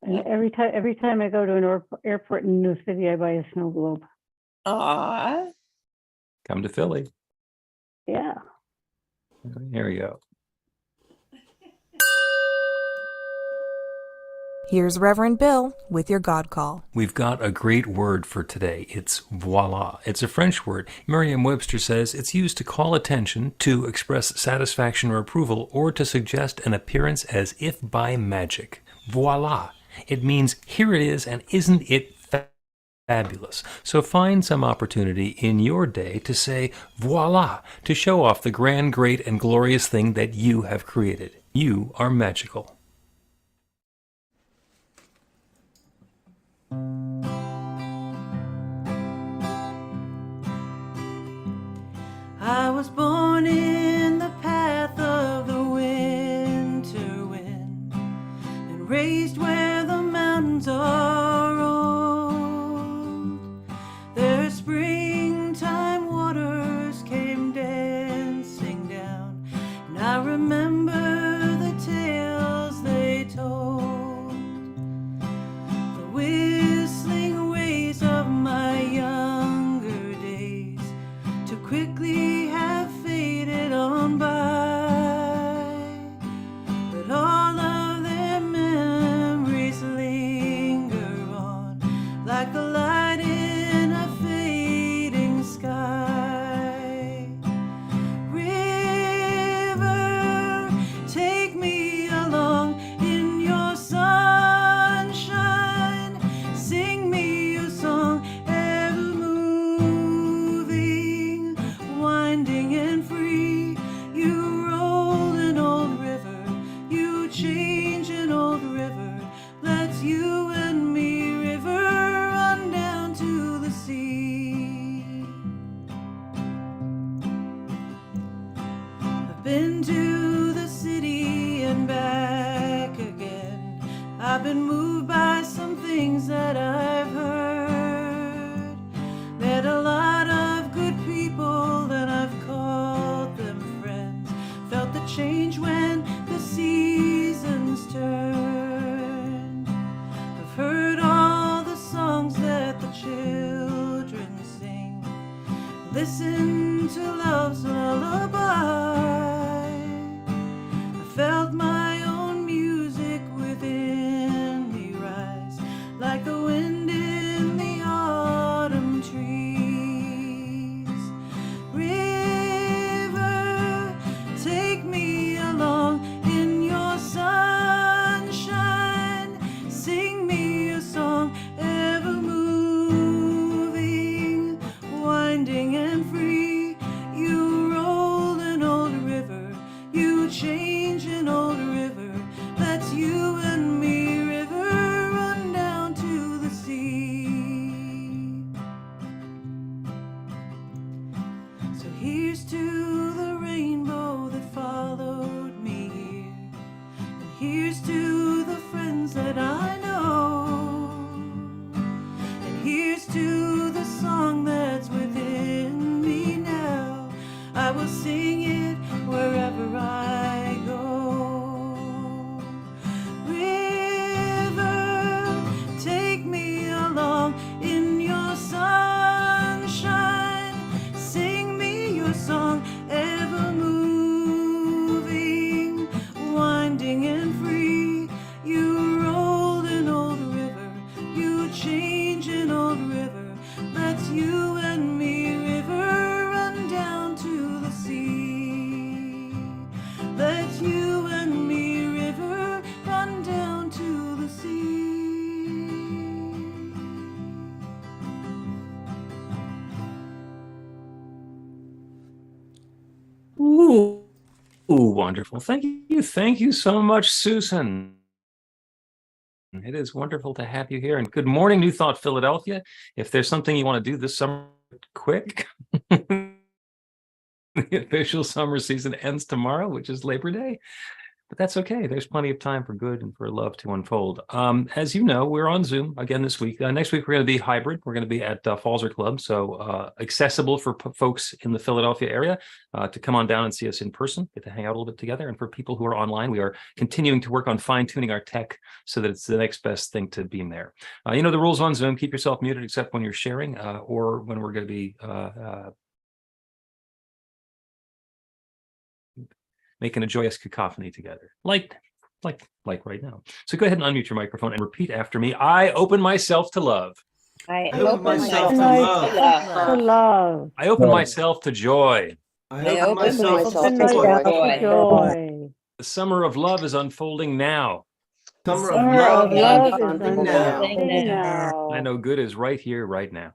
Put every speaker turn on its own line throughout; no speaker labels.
And every time I go to an airport in a new city, I buy a snow globe.
Aw.
Come to Philly.
Yeah.
Here we go.
Here's Reverend Bill with your God Call.
We've got a great word for today. It's voila. It's a French word. Merriam-Webster says it's used to call attention, to express satisfaction or approval, or to suggest an appearance as if by magic. Voila. It means here it is, and isn't it fabulous? So find some opportunity in your day to say voila, to show off the grand, great, and glorious thing that you have created. You are magical.
I was born in the path of the winter wind and raised where the mountains are old. Their springtime waters came dancing down, and I remember the tales they told. The whistling ways of my younger days too quickly have faded on by, but all of their memories linger on like the light in a fading sky. River, take me along in your sunshine, sing me a song ever moving, winding and free. You roll an old river, you change an old river, let's you and me, river, run down to the sea. I've been to the city and back again. I've been moved by some things that I've heard. Met a lot of good people and I've called them friends. Felt the change when the seasons turned. I've heard all the songs that the children sing. Listen to love's lullaby. I felt my own music within me rise, like the wind in the autumn trees. River, take me along in your sunshine, sing me a song ever moving, winding and free. You roll an old river, you change an old river, let's you and me, river, run down to the sea. So here's to the rainbow that followed me here, and here's to the friends that I know, and here's to the song that's within me now. I will sing it wherever I go. River, take me along in your sunshine, sing me your song ever moving, winding and free. You roll an old river, you change an old river, let's you and me, river, run down to the sea. Let's you and me, river, run down to the sea.
Ooh, wonderful. Thank you. Thank you so much, Susan. It is wonderful to have you here. And good morning, New Thought Philadelphia. If there's something you want to do this summer, quick. The official summer season ends tomorrow, which is Labor Day. But that's okay. There's plenty of time for good and for love to unfold. As you know, we're on Zoom again this week. Next week, we're going to be hybrid. We're going to be at Falzer Club, so accessible for folks in the Philadelphia area to come on down and see us in person, get to hang out a little bit together. And for people who are online, we are continuing to work on fine-tuning our tech so that it's the next best thing to beam there. You know the rules on Zoom. Keep yourself muted except when you're sharing or when we're going to be making a joyous cacophony together, like right now. So go ahead and unmute your microphone and repeat after me. I open myself to love.
I
open
open
myself
myself
to love.
to love.
To love.
I open myself to joy.
I
open
open myself
myself
Open
to joy.
myself to
joy.
joy.
The summer of love is unfolding now.
Summer of
Summer of
love is
love is
unfolding now.
unfolding now.
I know good is right here, right now.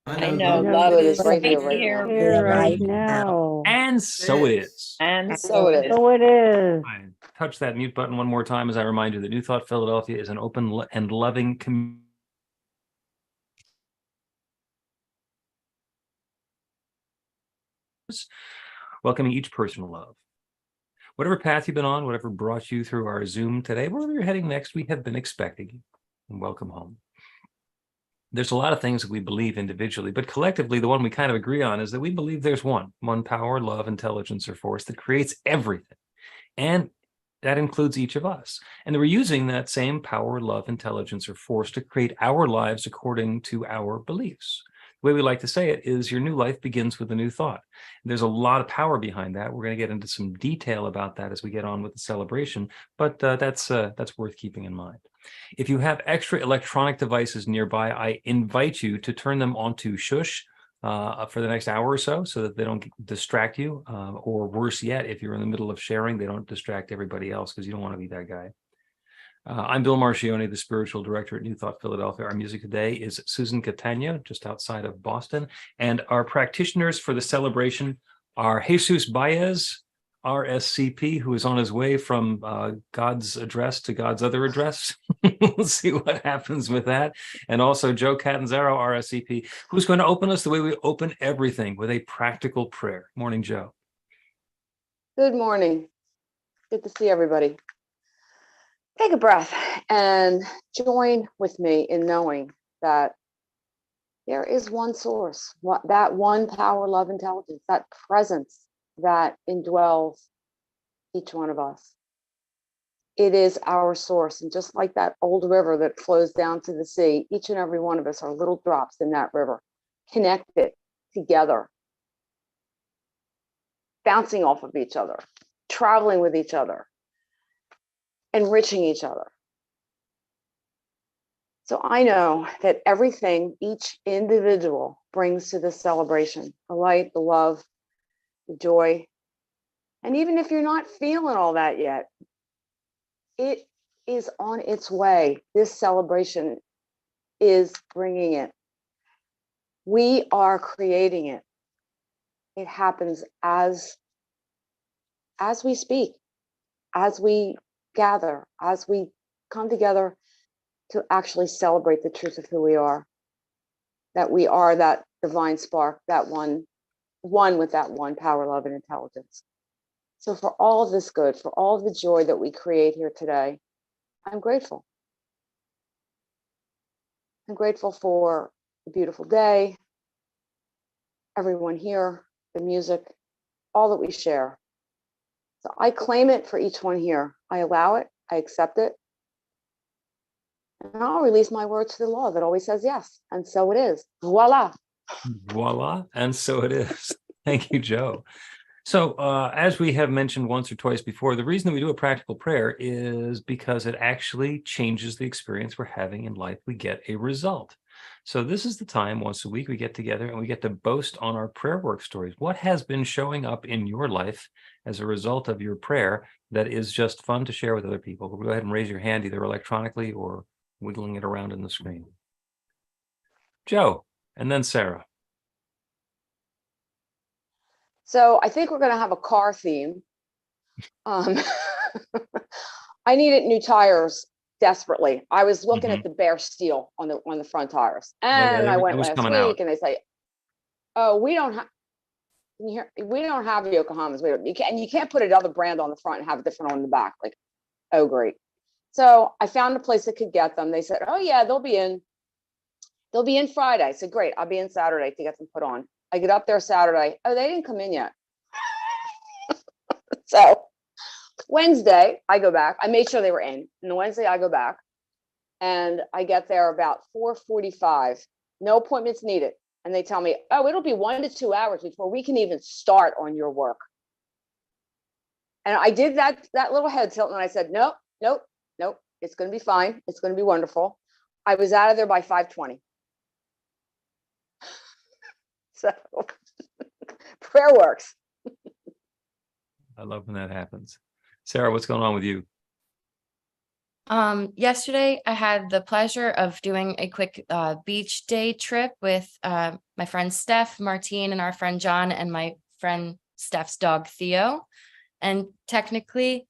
I know
good
love
is
is
right
right
here,
here,
Here
right
right now.
And so it is.
and so it is.
So it is.
Fine. Touch that mute button one more time as I remind you that New Thought Philadelphia is an open and loving community. Welcoming each person to love. Whatever path you've been on, whatever brought you through our Zoom today, wherever you're heading next, we have been expecting you. And welcome home. There's a lot of things that we believe individually, but collectively, the one we kind of agree on is that we believe there's one power, love, intelligence, or force that creates everything. And that includes each of us. And we're using that same power, love, intelligence, or force to create our lives according to our beliefs. The way we like to say it is your new life begins with a new thought. There's a lot of power behind that. We're going to get into some detail about that as we get on with the celebration, but that's worth keeping in mind. If you have extra electronic devices nearby, I invite you to turn them onto shush for the next hour or so that they don't distract you, or worse yet, if you're in the middle of sharing, they don't distract everybody else because you don't want to be that guy. I'm Bill Marchiony, the spiritual director at New Thought Philadelphia. Our music today is Susan Catania, just outside of Boston. And our practitioners for the celebration are Jesus Baez, RSCP, who is on his way from God's address to God's other address. We'll see what happens with that. And also Joe Catanzaro, RSCP, who's going to open us the way we open everything, with a practical prayer. Morning, Joe.
Good morning. Good to see everybody. Take a breath and join with me in knowing that there is one source, that one power, love, intelligence, that presence that indwells each one of us. It is our source. And just like that old river that flows down to the sea, each and every one of us are little drops in that river, connected together, bouncing off of each other, traveling with each other, enriching each other. So I know that everything each individual brings to this celebration, the light, the love, the joy, and even if you're not feeling all that yet, it is on its way. This celebration is bringing it. We are creating it. It happens as we speak, as we gather, as we come together to actually celebrate the truth of who we are, that we are that divine spark, that one with that one power, love, and intelligence. So for all of this good, for all of the joy that we create here today, I'm grateful. I'm grateful for the beautiful day, everyone here, the music, all that we share. So I claim it for each one here. I allow it, I accept it, and I'll release my word to the law that always says yes. And so it is. Voila.
Voila. And so it is. Thank you, Joe. So as we have mentioned once or twice before, the reason that we do a practical prayer is because it actually changes the experience we're having in life. We get a result. So this is the time once a week we get together and we get to boast on our prayer work stories. What has been showing up in your life as a result of your prayer that is just fun to share with other people? Go ahead and raise your hand either electronically or wiggling it around in the screen. Joe, and then Sarah.
So I think we're going to have a car theme. I needed new tires desperately. I was looking at the bare steel on the front tires, and I went last week, and they say, "Oh, we don't have." can you hear? We don't have Yokohamas. We don't, and you can't put another brand on the front and have a different on the back. Like, oh, great. So I found a place that could get them. They said, oh yeah, they'll be in Friday. I said, great, I'll be in Saturday to get them put on. I get up there Saturday. Oh, they didn't come in yet. So Wednesday, I go back. I made sure they were in. And the Wednesday, I go back. And I get there about 4:45. No appointments needed. And they tell me, oh, it'll be 1 to 2 hours before we can even start on your work. And I did that little head tilt, and I said, nope. It's going to be fine. It's going to be wonderful. I was out of there by 5:20. So prayer works.
I love when that happens. Sarah, what's going on with you?
Yesterday I had the pleasure of doing a quick beach day trip with my friend Steph, Martine, and our friend John, and my friend Steph's dog Theo. And technically,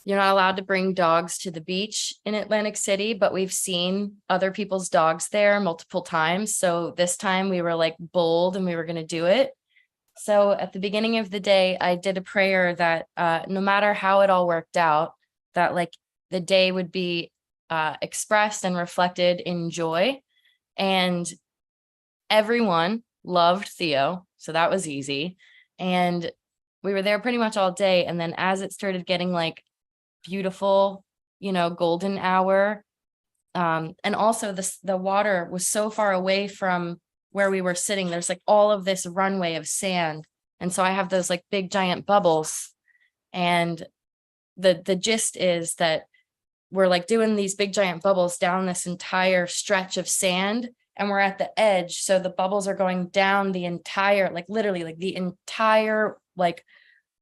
you're not allowed to bring dogs to the beach in Atlantic City, but we've seen other people's dogs there multiple times. So this time we were like bold and we were going to do it. So at the beginning of the day, I did a prayer that no matter how it all worked out, that like the day would be expressed and reflected in joy. And everyone loved Theo. So that was easy. And we were there pretty much all day. And then as it started getting like beautiful, golden hour. And also the water was so far away from where we were sitting. There's like all of this runway of sand. And so I have those like big giant bubbles. And the gist is that we're like doing these big giant bubbles down this entire stretch of sand. And we're at the edge. So the bubbles are going down the entire, like literally like the entire, like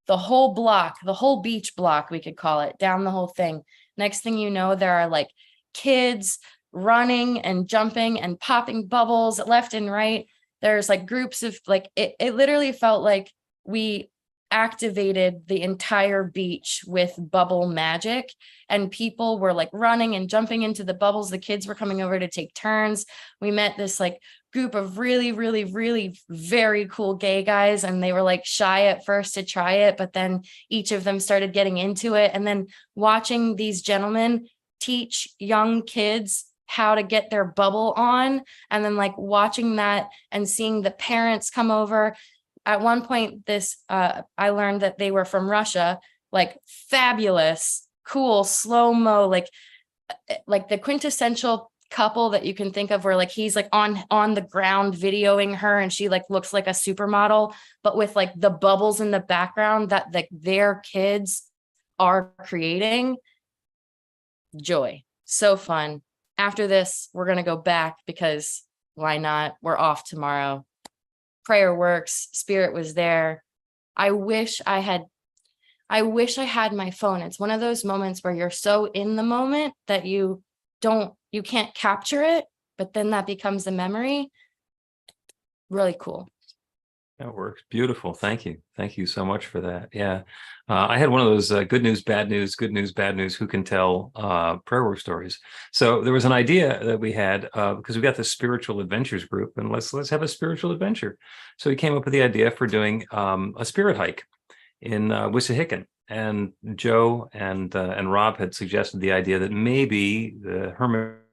the whole block, the whole beach block, we could call it, down the whole thing. Next thing you know, there are like kids running and jumping and popping bubbles left and right. There's like groups of like, it literally felt like we activated the entire beach with bubble magic, and people were like running and jumping into the bubbles. The kids were coming over to take turns. We met this like group of really, really, really very cool gay guys, and they were like shy at first to try it, but then each of them started getting into it. And then watching these gentlemen teach young kids how to get their bubble on, and then like watching that and seeing the parents come over. At one point, I learned that they were from Russia, like fabulous, cool, slow-mo, like the quintessential couple that you can think of, where like he's like on the ground videoing her and she like looks like a supermodel, but with like the bubbles in the background that like their kids are creating. Joy. So fun. After this, we're going to go back because why not? We're off tomorrow. Prayer works. Spirit was there. I wish I had my phone. It's one of those moments where you're so in the moment that you can't capture it, but then that becomes a memory. Really cool.
That works. Beautiful. Thank you. Thank you so much for that. Yeah. I had one of those good news, bad news, who can tell prayer work stories. So there was an idea that we had because we got the spiritual adventures group, and let's have a spiritual adventure. So we came up with the idea for doing a spirit hike in Wissahickon. And Joe and Rob had suggested the idea that maybe the Hermitage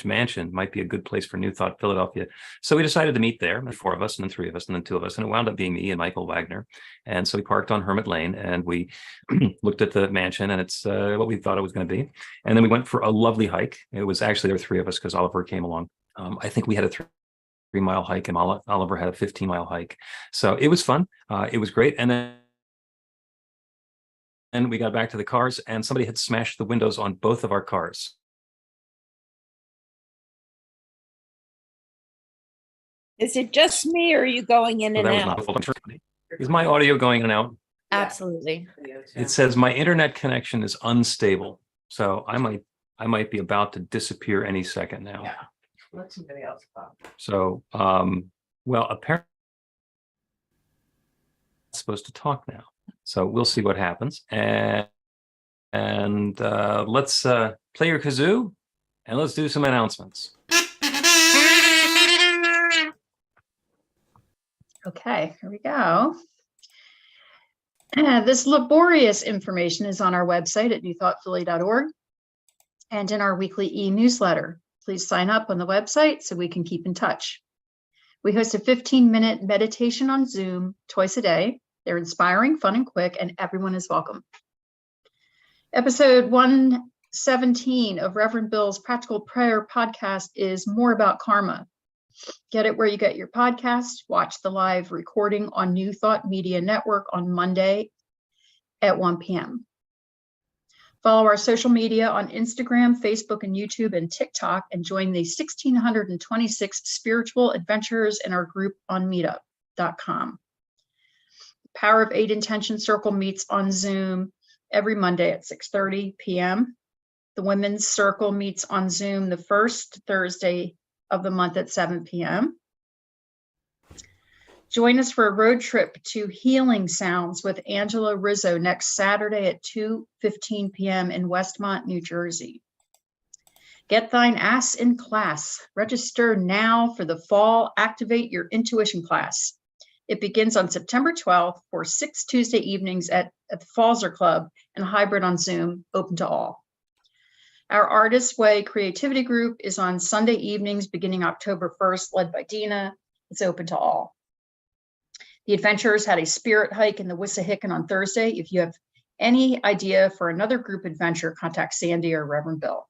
Mansion might be a good place for New Thought Philadelphia. So we decided to meet there, 4 of us, and then 3 of us, and then 2 of us, and it wound up being me and Michael Wagner. And so we parked on Hermit Lane, and we looked at the mansion, and it's what we thought it was going to be. And then we went for a lovely hike. It was actually, there were 3 of us because Oliver came along. I think we had a 3-mile hike, and Oliver had a 15-mile hike. So it was fun. It was great. And then we got back to the cars, and somebody had smashed the windows on both of our cars.
Is it just me, or are you going in
So
and
that was
out?
not full. Is my audio going in and out?
Absolutely.
It says my internet connection is unstable. So I might be about to disappear any second now.
Yeah. Let somebody else talk.
So, well, apparently I'm supposed to talk now. So we'll see what happens. And let's play your kazoo and let's do some announcements.
Okay, here we go. This laborious information is on our website at newthoughtphilly.org and in our weekly e-newsletter. Please sign up on the website so we can keep in touch. We host a 15-minute meditation on Zoom twice a day. They're inspiring, fun, and quick, and everyone is welcome. Episode 117 of Reverend Bill's Practical Prayer podcast is more about karma. Get it where you get your podcast. Watch the live recording on New Thought Media Network on Monday at 1 p.m. Follow our social media on Instagram, Facebook, and YouTube, and TikTok, and join the 1,626 spiritual adventurers in our group on meetup.com. Power of 8 Intention Circle meets on Zoom every Monday at 6:30 p.m. The Women's Circle meets on Zoom the first Thursday of the month at 7 p.m. Join us for a road trip to Healing Sounds with Angela Rizzo next Saturday at 2:15 p.m. in Westmont, New Jersey. Get thine ass in class. Register now for the fall Activate Your Intuition class. It begins on September 12th for 6 Tuesday evenings at the Falzer Club and hybrid on Zoom, open to all. Our Artist Way Creativity Group is on Sunday evenings beginning October 1st, led by Dina. It's open to all. The adventurers had a spirit hike in the Wissahickon on Thursday. If you have any idea for another group adventure, contact Sandy or Reverend Bill.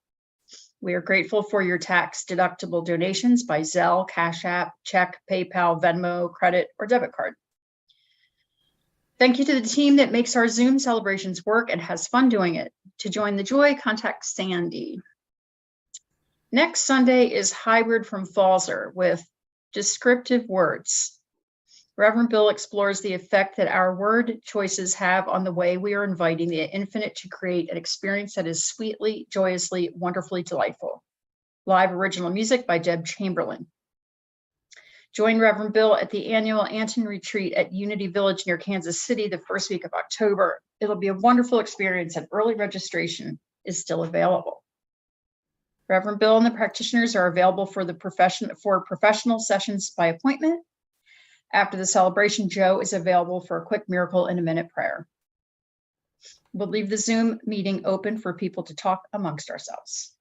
We are grateful for your tax-deductible donations by Zelle, Cash App, check, PayPal, Venmo, credit, or debit card. Thank you to the team that makes our Zoom celebrations work and has fun doing it. To join the joy, contact Sandy. Next Sunday is hybrid from Falzer with descriptive words. Reverend Bill explores the effect that our word choices have on the way we are inviting the infinite to create an experience that is sweetly, joyously, wonderfully delightful. Live original music by Deb Chamberlain. Join Reverend Bill at the annual Anton Retreat at Unity Village near Kansas City the first week of October. It'll be a wonderful experience and early registration is still available. Reverend Bill and the practitioners are available for professional sessions by appointment. After the celebration, Joe is available for a quick miracle in a minute prayer. We'll leave the Zoom meeting open for people to talk amongst ourselves.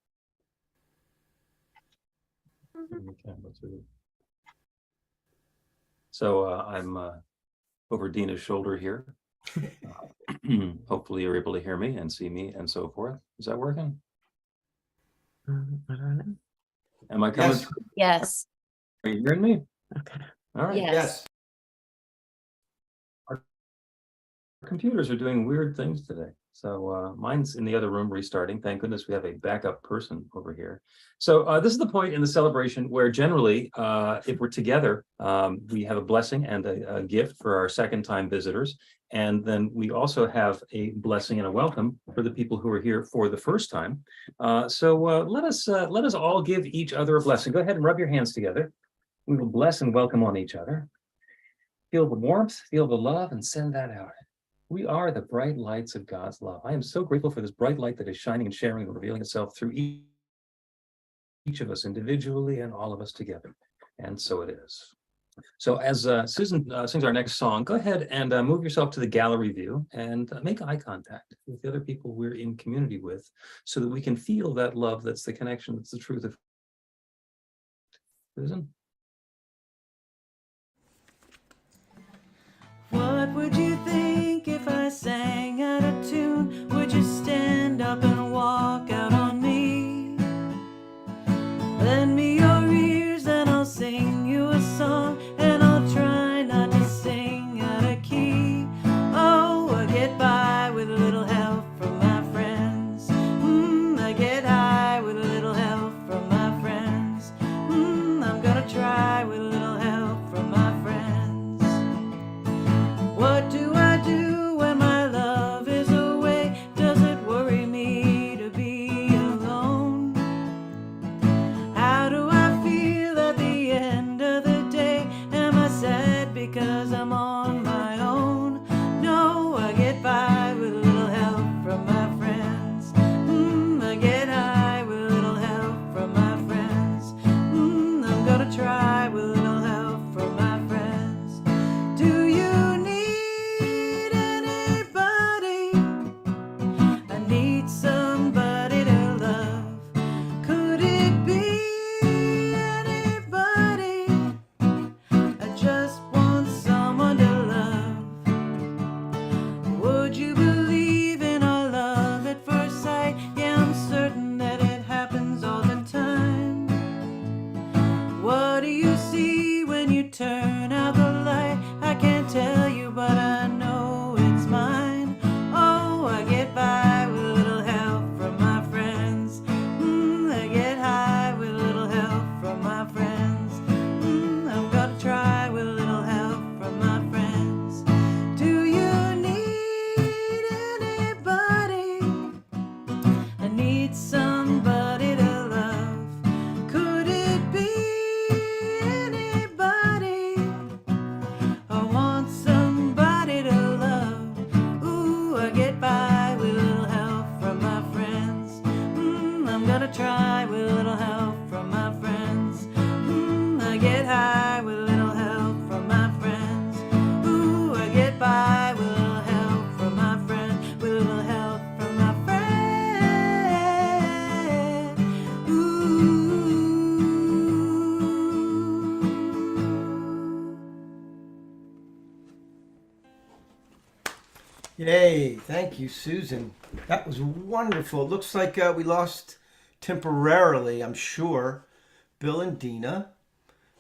So I'm over Dina's shoulder here. Hopefully you're able to hear me and see me and so forth. Is that working?
I don't know.
Am I coming
Yes.
through?
Yes.
Are you hearing me?
Okay.
All right.
Yes.
Our computers are doing weird things today. So mine's in the other room restarting. Thank goodness we have a backup person over here. So this is the point in the celebration where generally, if we're together, we have a blessing and a gift for our second-time visitors. And then we also have a blessing and a welcome for the people who are here for the first time. So let us all give each other a blessing. Go ahead and rub your hands together. We will bless and welcome on each other. Feel the warmth, feel the love, and send that out. We are the bright lights of God's love. I am so grateful for this bright light that is shining and sharing and revealing itself through each of us individually and all of us together. And so it is. So as Susan sings our next song, go ahead and move yourself to the gallery view and make eye contact with the other people we're in community with so that we can feel that love that's the connection, that's the truth of Susan.
What would you think if I sang out of tune? Would you stand up and walk out on me? Lend me your ears and I'll sing you a song, and I'll try not to sing out of key. Oh, I get by with a little help from my friends. I get high with a little help from my friends. I'm gonna try with a little help from my friends. What do I do when my love is away?
Yay. Thank you, Susan. That was wonderful. It looks like we lost temporarily, I'm sure, Bill and Dina.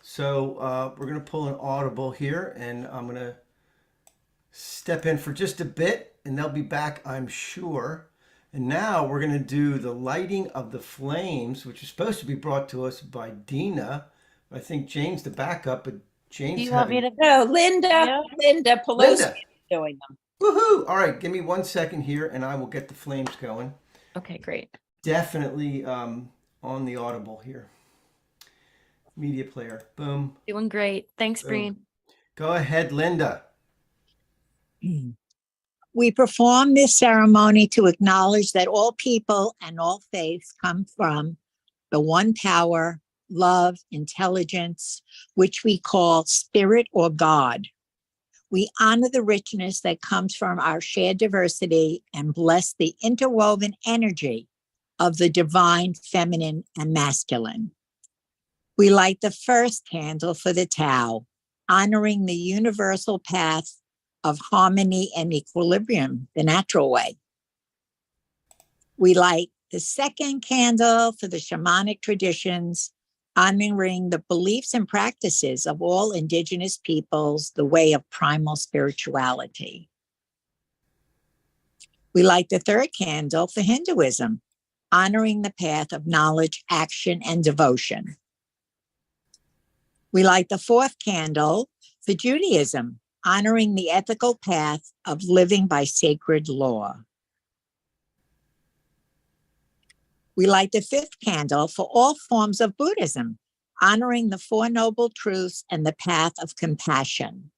So we're going to pull an audible here, and I'm going to step in for just a bit, and they'll be back, I'm sure. And now we're going to do the lighting of the flames, which is supposed to be brought to us by Dina. I think Jane's the backup, but Jane's
Do you want me to?
No, Linda,
Yeah.
Linda Pelosi
Linda.
is doing them.
Woohoo! All right, give me 1 second here, and I will get the flames going.
Okay, great.
Definitely on the audible here. Media player. Boom.
Doing great. Thanks,
Boom.
Breen.
Go ahead, Linda.
We perform this ceremony to acknowledge that all people and all faiths come from the one power, love, intelligence, which we call spirit or God. We honor the richness that comes from our shared diversity and bless the interwoven energy of the divine feminine and masculine. We light the first candle for the Tao, honoring the universal path of harmony and equilibrium, the natural way. We light the second candle for the shamanic traditions, honoring the beliefs and practices of all indigenous peoples, the way of primal spirituality. We light the third candle for Hinduism, honoring the path of knowledge, action, and devotion. We light the fourth candle for Judaism, honoring the ethical path of living by sacred law. We light the fifth candle for all forms of Buddhism, honoring the Four Noble Truths and the path of compassion.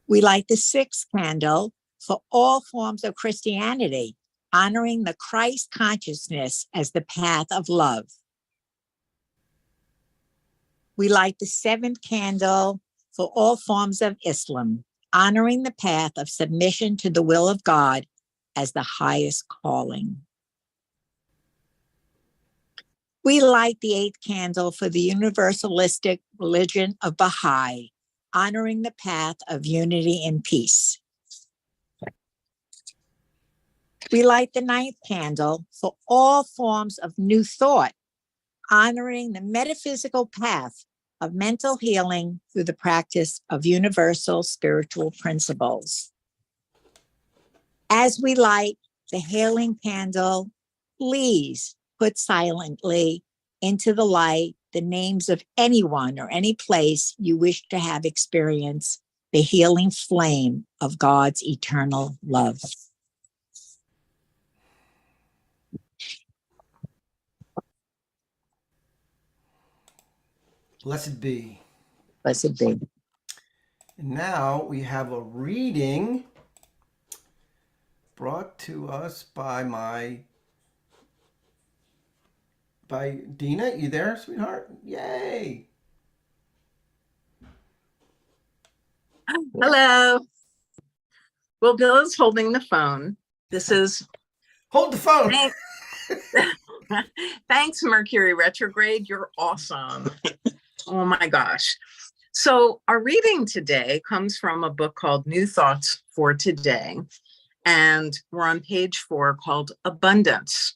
We light the sixth candle for all forms of Christianity, honoring the Christ consciousness as the path of love. We light the seventh candle for all forms of Islam, honoring the path of submission to the will of God as the highest calling. We light the eighth candle for the universalistic religion of Baha'i, honoring the path of unity and peace. We light the ninth candle for all forms of new thought, honoring the metaphysical path of mental healing through the practice of universal spiritual principles. As we light the hailing candle, please put silently into the light the names of anyone or any place you wish to have experience the healing flame of God's eternal love.
Blessed be.
Blessed be.
And now we have a reading brought to us by Dina. You there, sweetheart? Yay.
Hello. Well, Bill is holding the phone. This is
Hold the phone.
Thanks, Mercury retrograde. You're awesome. Oh my gosh. So our reading today comes from a book called New Thoughts for Today. And we're on page 4 called Abundance.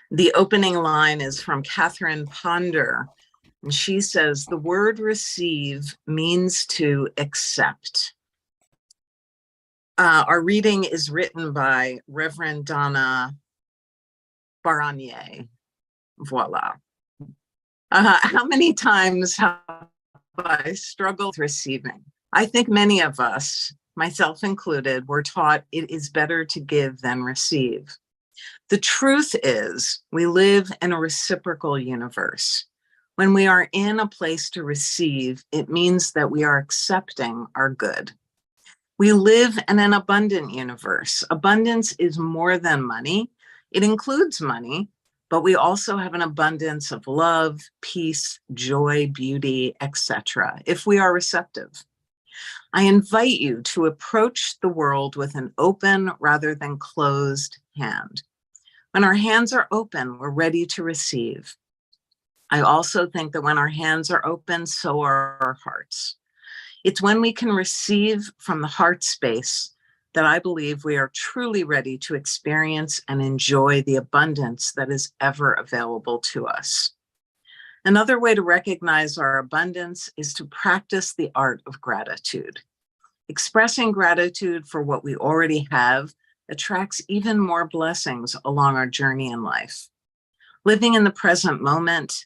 The opening line is from Catherine Ponder. And she says, the word receive means to accept. Our reading is written by Reverend Donna Baranier. Voila. How many times have I struggled with receiving? I think many of us, myself included, were taught it is better to give than receive. The truth is, we live in a reciprocal universe. When we are in a place to receive, it means that we are accepting our good. We live in an abundant universe. Abundance is more than money. It includes money, but we also have an abundance of love, peace, joy, beauty, etc., if we are receptive. I invite you to approach the world with an open rather than closed hand. When our hands are open, we're ready to receive. I also think that when our hands are open, so are our hearts. It's when we can receive from the heart space that I believe we are truly ready to experience and enjoy the abundance that is ever available to us. Another way to recognize our abundance is to practice the art of gratitude. Expressing gratitude for what we already have attracts even more blessings along our journey in life. Living in the present moment,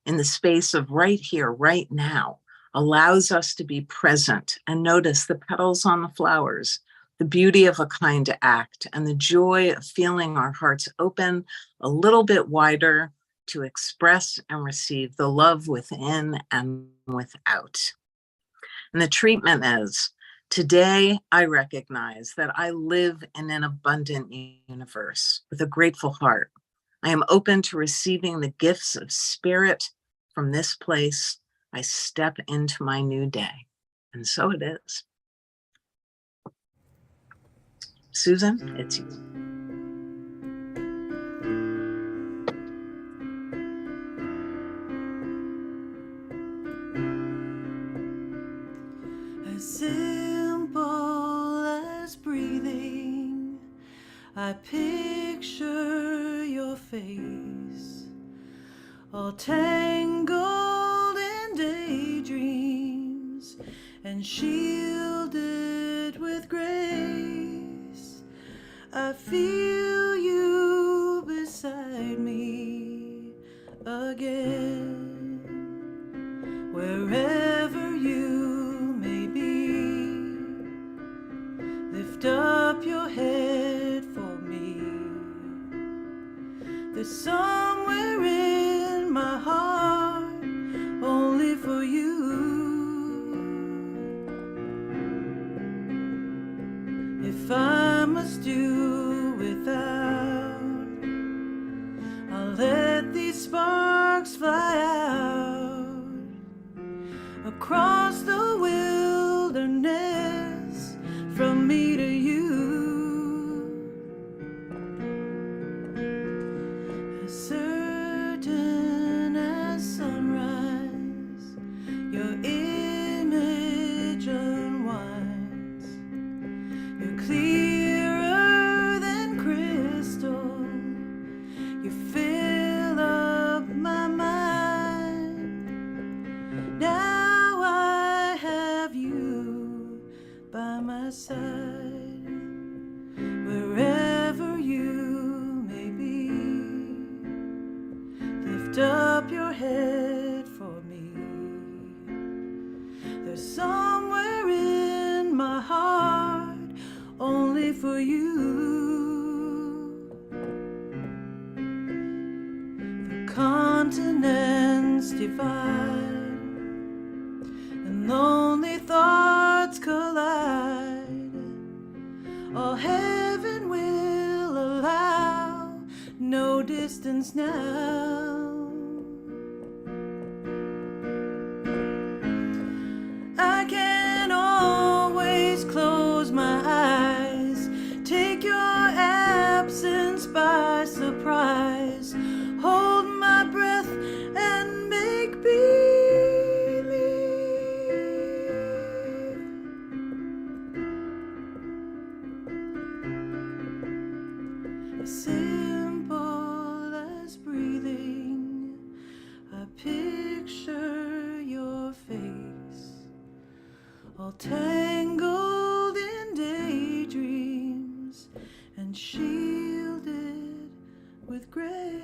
in the space of right here, right now, allows us to be present and notice the petals on the flowers, the beauty of a kind act, and the joy of feeling our hearts open a little bit wider to express and receive the love within and without. And the treatment is, today I recognize that I live in an abundant universe with a grateful heart. I am open to receiving the gifts of spirit from this place. I step into my new day. And so it is. Susan, it's you.
As simple as breathing, I picture your face, all tangled in daydreams and shielded with grace. I feel you beside me again, wherever you may be. Lift up your head for me. There's somewhere in my heart only for you. If I must do without, I'll let these sparks fly out across the wilderness from me to you. As certain as sunrise, your image unwinds. You're clearer than crystal. You fill up my mind. Now I have you by my side, wherever you may be. Lift up your head for me. There's somewhere in my heart only for you. The continents divide and lonely thoughts collide. All heaven will allow, no distance now. I can always close my eyes, take your absence by surprise, hold my breath and make believe. As simple as breathing, I picture your face, all tangled in daydreams and shielded with grace.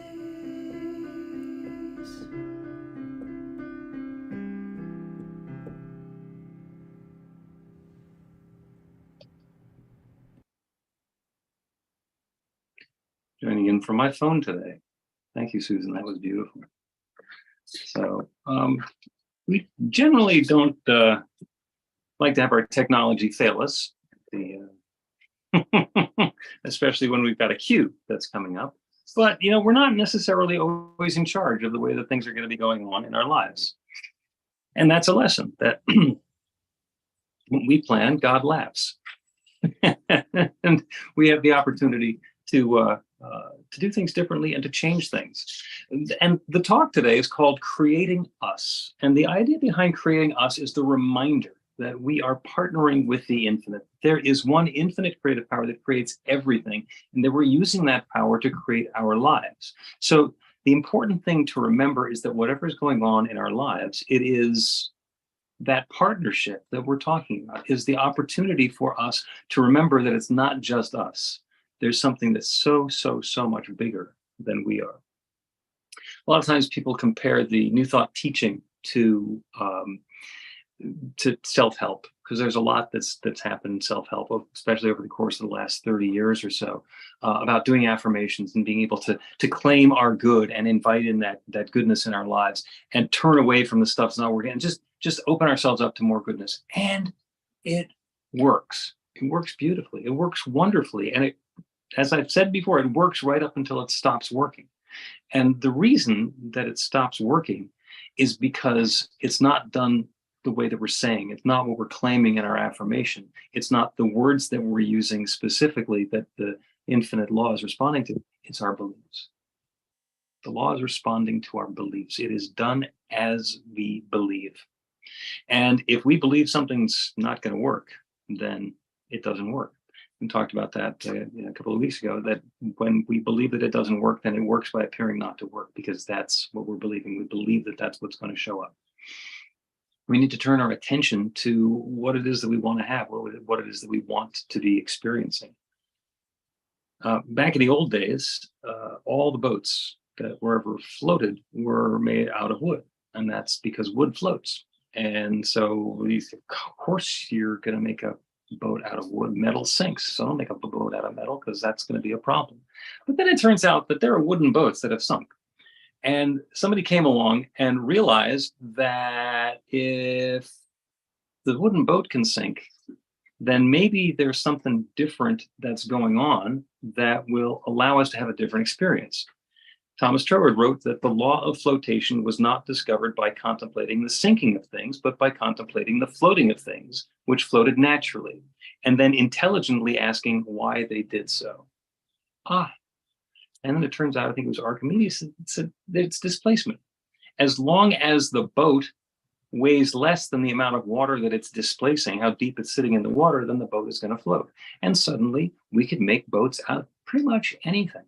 Joining in from my phone today. Thank you, Susan. That was beautiful. So we generally don't like to have our technology fail us, especially when we've got a cue that's coming up. But we're not necessarily always in charge of the way that things are going to be going on in our lives. And that's a lesson that when we plan, God laughs. And we have the opportunity to do things differently and to change things. And the talk today is called Creating Us. And the idea behind Creating Us is the reminder that we are partnering with the infinite. There is one infinite creative power that creates everything, and that we're using that power to create our lives. So the important thing to remember is that whatever is going on in our lives, it is that partnership that we're talking about, is the opportunity for us to remember that it's not just us. There's something that's so much bigger than we are. A lot of times people compare the New Thought teaching to self-help, because there's a lot that's happened in self-help, especially over the course of the last 30 years or so, about doing affirmations and being able to claim our good and invite in that goodness in our lives and turn away from the stuff that's not working and just open ourselves up to more goodness. And it works. It works beautifully. It works wonderfully. And it, as I've said before, it works right up until it stops working. And the reason that it stops working is because it's not done the way that we're saying. It's not what we're claiming in our affirmation. It's not the words that we're using specifically that the infinite law is responding to. It's our beliefs. The law is responding to our beliefs. It is done as we believe. And if we believe something's not going to work, then it doesn't work. We talked about that a couple of weeks ago, that when we believe that it doesn't work, then it works by appearing not to work, because that's what we're believing. We believe that that's what's going to show up. We need to turn our attention to what it is that we want to have, what it is that we want to be experiencing. Back in the old days, all the boats that were ever floated were made out of wood, and that's because wood floats. And so of course you're going to make a boat out of wood. Metal sinks, so don't make a boat out of metal, because that's going to be a problem. But then it turns out that there are wooden boats that have sunk. And somebody came along and realized that if the wooden boat can sink, then maybe there's something different that's going on that will allow us to have a different experience. Thomas Troward wrote that the law of flotation was not discovered by contemplating the sinking of things, but by contemplating the floating of things, which floated naturally, and then intelligently asking why they did so. And then it turns out, I think it was Archimedes, it's displacement. As long as the boat weighs less than the amount of water that it's displacing, how deep it's sitting in the water, then the boat is going to float. And suddenly we could make boats out of pretty much anything.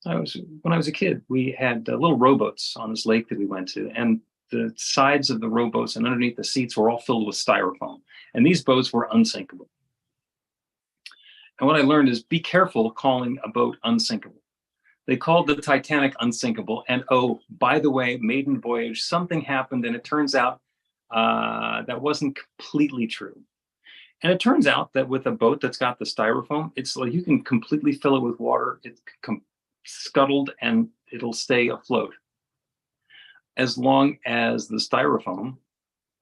When I was a kid, we had little rowboats on this lake that we went to, and the sides of the rowboats and underneath the seats were all filled with styrofoam. And these boats were unsinkable. And what I learned is, be careful calling a boat unsinkable. They called the Titanic unsinkable. And oh, by the way, maiden voyage, something happened, and it turns out that wasn't completely true. And it turns out that with a boat that's got the styrofoam, it's like you can completely fill it with water. It's scuttled and it'll stay afloat, as long as the styrofoam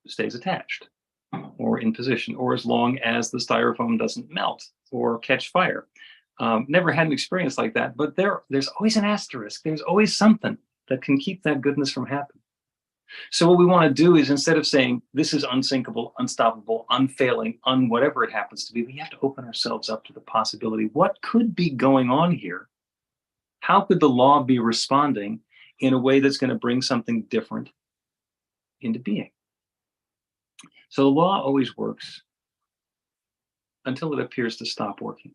stays attached or in position, or as long as the styrofoam doesn't melt or catch fire. Never had an experience like that, but there's always an asterisk. There's always something that can keep that goodness from happening. So what we want to do is, instead of saying this is unsinkable, unstoppable, unfailing, whatever it happens to be, we have to open ourselves up to the possibility, what could be going on here? How could the law be responding in a way that's going to bring something different into being? So the law always works until it appears to stop working.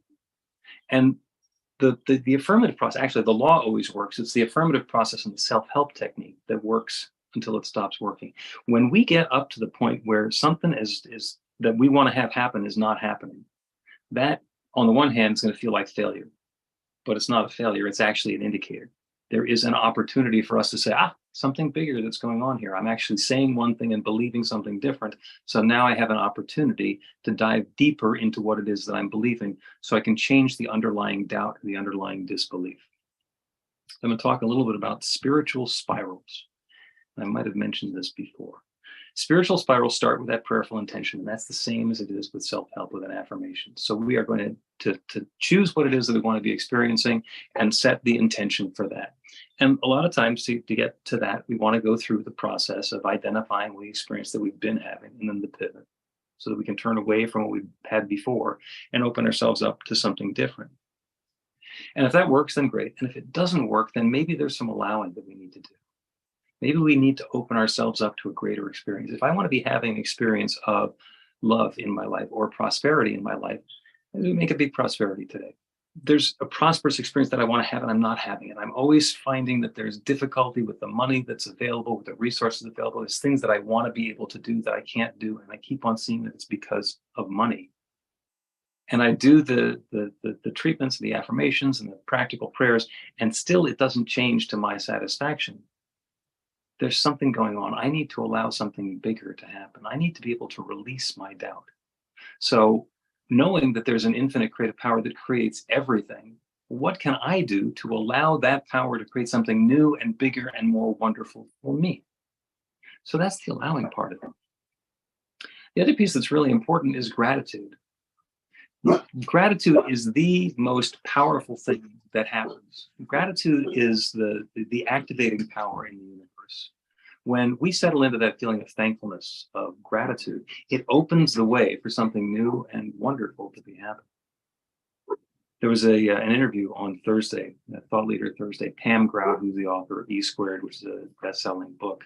And the affirmative process, actually the law always works. It's the affirmative process and the self-help technique that works until it stops working. When we get up to the point where something is that we want to have happen is not happening, that on the one hand is going to feel like failure, but it's not a failure. It's actually an indicator. There is an opportunity for us to say, something bigger that's going on here. I'm actually saying one thing and believing something different. So now I have an opportunity to dive deeper into what it is that I'm believing, so I can change the underlying doubt, the underlying disbelief. I'm going to talk a little bit about spiritual spirals. I might have mentioned this before. Spiritual spirals start with that prayerful intention, and that's the same as it is with self-help, with an affirmation. So we are going to choose what it is that we want to be experiencing and set the intention for that. And a lot of times to get to that, we want to go through the process of identifying the experience that we've been having, and then the pivot, so that we can turn away from what we've had before and open ourselves up to something different. And if that works, then great. And if it doesn't work, then maybe there's some allowing that we need to do. Maybe we need to open ourselves up to a greater experience. If I want to be having an experience of love in my life or prosperity in my life, we make a big prosperity today. There's a prosperous experience that I want to have and I'm not having it. I'm always finding that there's difficulty with the money that's available, with the resources available. There's things that I want to be able to do that I can't do. And I keep on seeing that it's because of money. And I do the treatments, the affirmations and the practical prayers, and still it doesn't change to my satisfaction. There's something going on. I need to allow something bigger to happen. I need to be able to release my doubt. So knowing that there's an infinite creative power that creates everything, what can I do to allow that power to create something new and bigger and more wonderful for me? So that's the allowing part of it. The other piece that's really important is gratitude. Gratitude is the most powerful thing that happens. Gratitude is the activating power in the universe. When we settle into that feeling of thankfulness, of gratitude, it opens the way for something new and wonderful to be happening. There was an interview on Thursday, Thought Leader Thursday. Pam Grout, who's the author of E Squared, which is a best-selling book,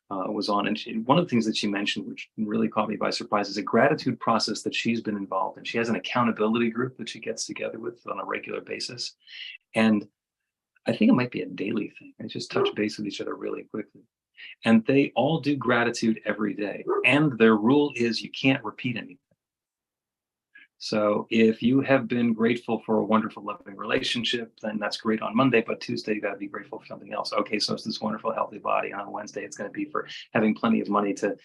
was on. And one of the things that she mentioned, which really caught me by surprise, is a gratitude process that she's been involved in. She has an accountability group that she gets together with on a regular basis. And I think it might be a daily thing. They just touch base with each other really quickly. And they all do gratitude every day. And their rule is you can't repeat anything. So if you have been grateful for a wonderful, loving relationship, then that's great on Monday, but Tuesday you got to be grateful for something else. Okay, so it's this wonderful, healthy body. On Wednesday, it's going to be for having plenty of money to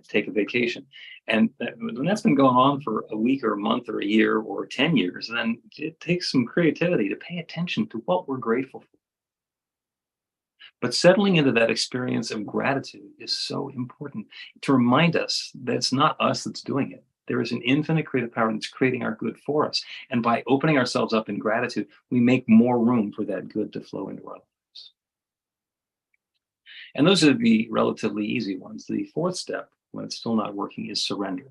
take a vacation. And when that's been going on for a week or a month or a year or 10 years, then it takes some creativity to pay attention to what we're grateful for. But settling into that experience of gratitude is so important to remind us that it's not us that's doing it. There is an infinite creative power that's creating our good for us. And by opening ourselves up in gratitude, we make more room for that good to flow into our lives. And those are the relatively easy ones. The fourth step, when it's still not working, is surrender.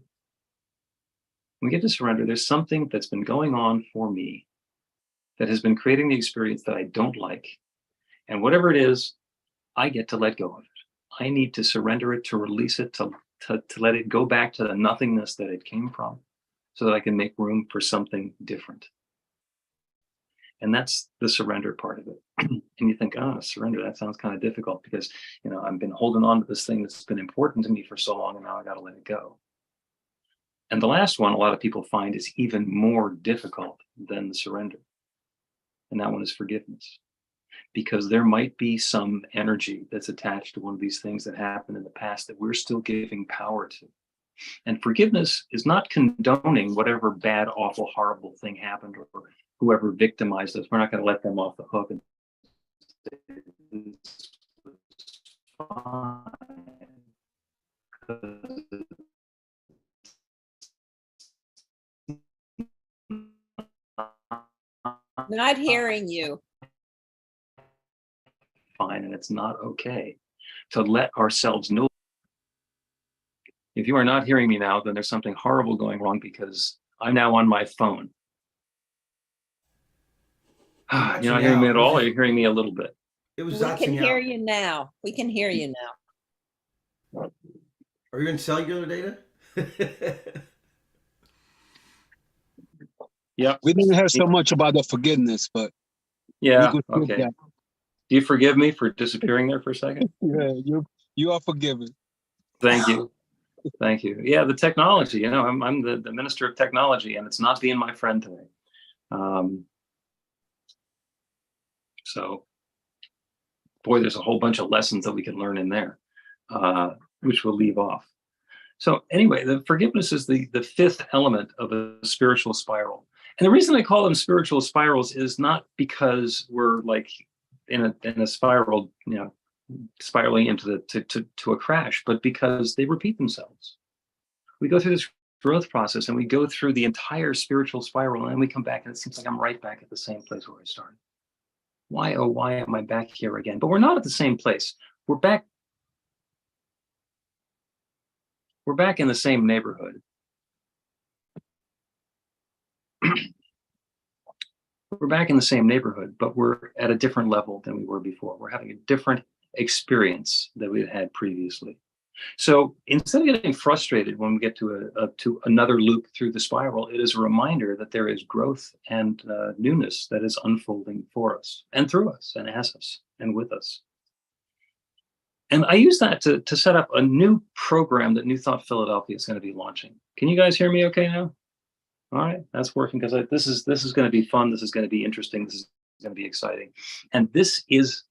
When we get to surrender, there's something that's been going on for me that has been creating the experience that I don't like. And whatever it is, I get to let go of it. I need to surrender it, to release it, to let it go back to the nothingness that it came from, so that I can make room for something different. And that's the surrender part of it. And you think, oh, surrender, that sounds kind of difficult because, I've been holding on to this thing that's been important to me for so long, and now I got to let it go. And the last one, a lot of people find, is even more difficult than the surrender. And that one is forgiveness. Because there might be some energy that's attached to one of these things that happened in the past that we're still giving power to. And forgiveness is not condoning whatever bad, awful, horrible thing happened or whoever victimized us. We're not going to let them off the hook and say, "This was fine."
Not hearing you.
Fine, and it's not okay to let ourselves know. If you are not hearing me now, then there's something horrible going wrong, because I'm now on my phone. You're not hearing me at all, or you're hearing me a little bit?
It was
We can
zotzing
hear
out.
you now. We can hear you now.
Are you in cellular data?
Yep.
We didn't hear so much about the forgiveness, but
Yeah.
we could skip
Okay.
that.
Do you forgive me for disappearing there for a second?
Yeah, you are forgiven.
Thank you. Thank you. Yeah, the technology, I'm the minister of technology, and it's not being my friend today. So, boy, there's a whole bunch of lessons that we can learn in there, which we'll leave off. So anyway, the forgiveness is the fifth element of a spiritual spiral. And the reason I call them spiritual spirals is not because we're like in a spiral, spiraling into to a crash, but because they repeat themselves. We go through this growth process and we go through the entire spiritual spiral, and then we come back and it seems like I'm right back at the same place where I started. Why am I back here again? But we're not at the same place. We're back in the same neighborhood. We're back in the same neighborhood, but we're at a different level than we were before. We're having a different experience than we had previously. So instead of getting frustrated when we get to another loop through the spiral, it is a reminder that there is growth and newness that is unfolding for us and through us and as us and with us. And I use that to set up a new program that New Thought Philadelphia is going to be launching. Can you guys hear me okay now? All right, that's working, because this is going to be fun. This is going to be interesting. This is going to be exciting. And this is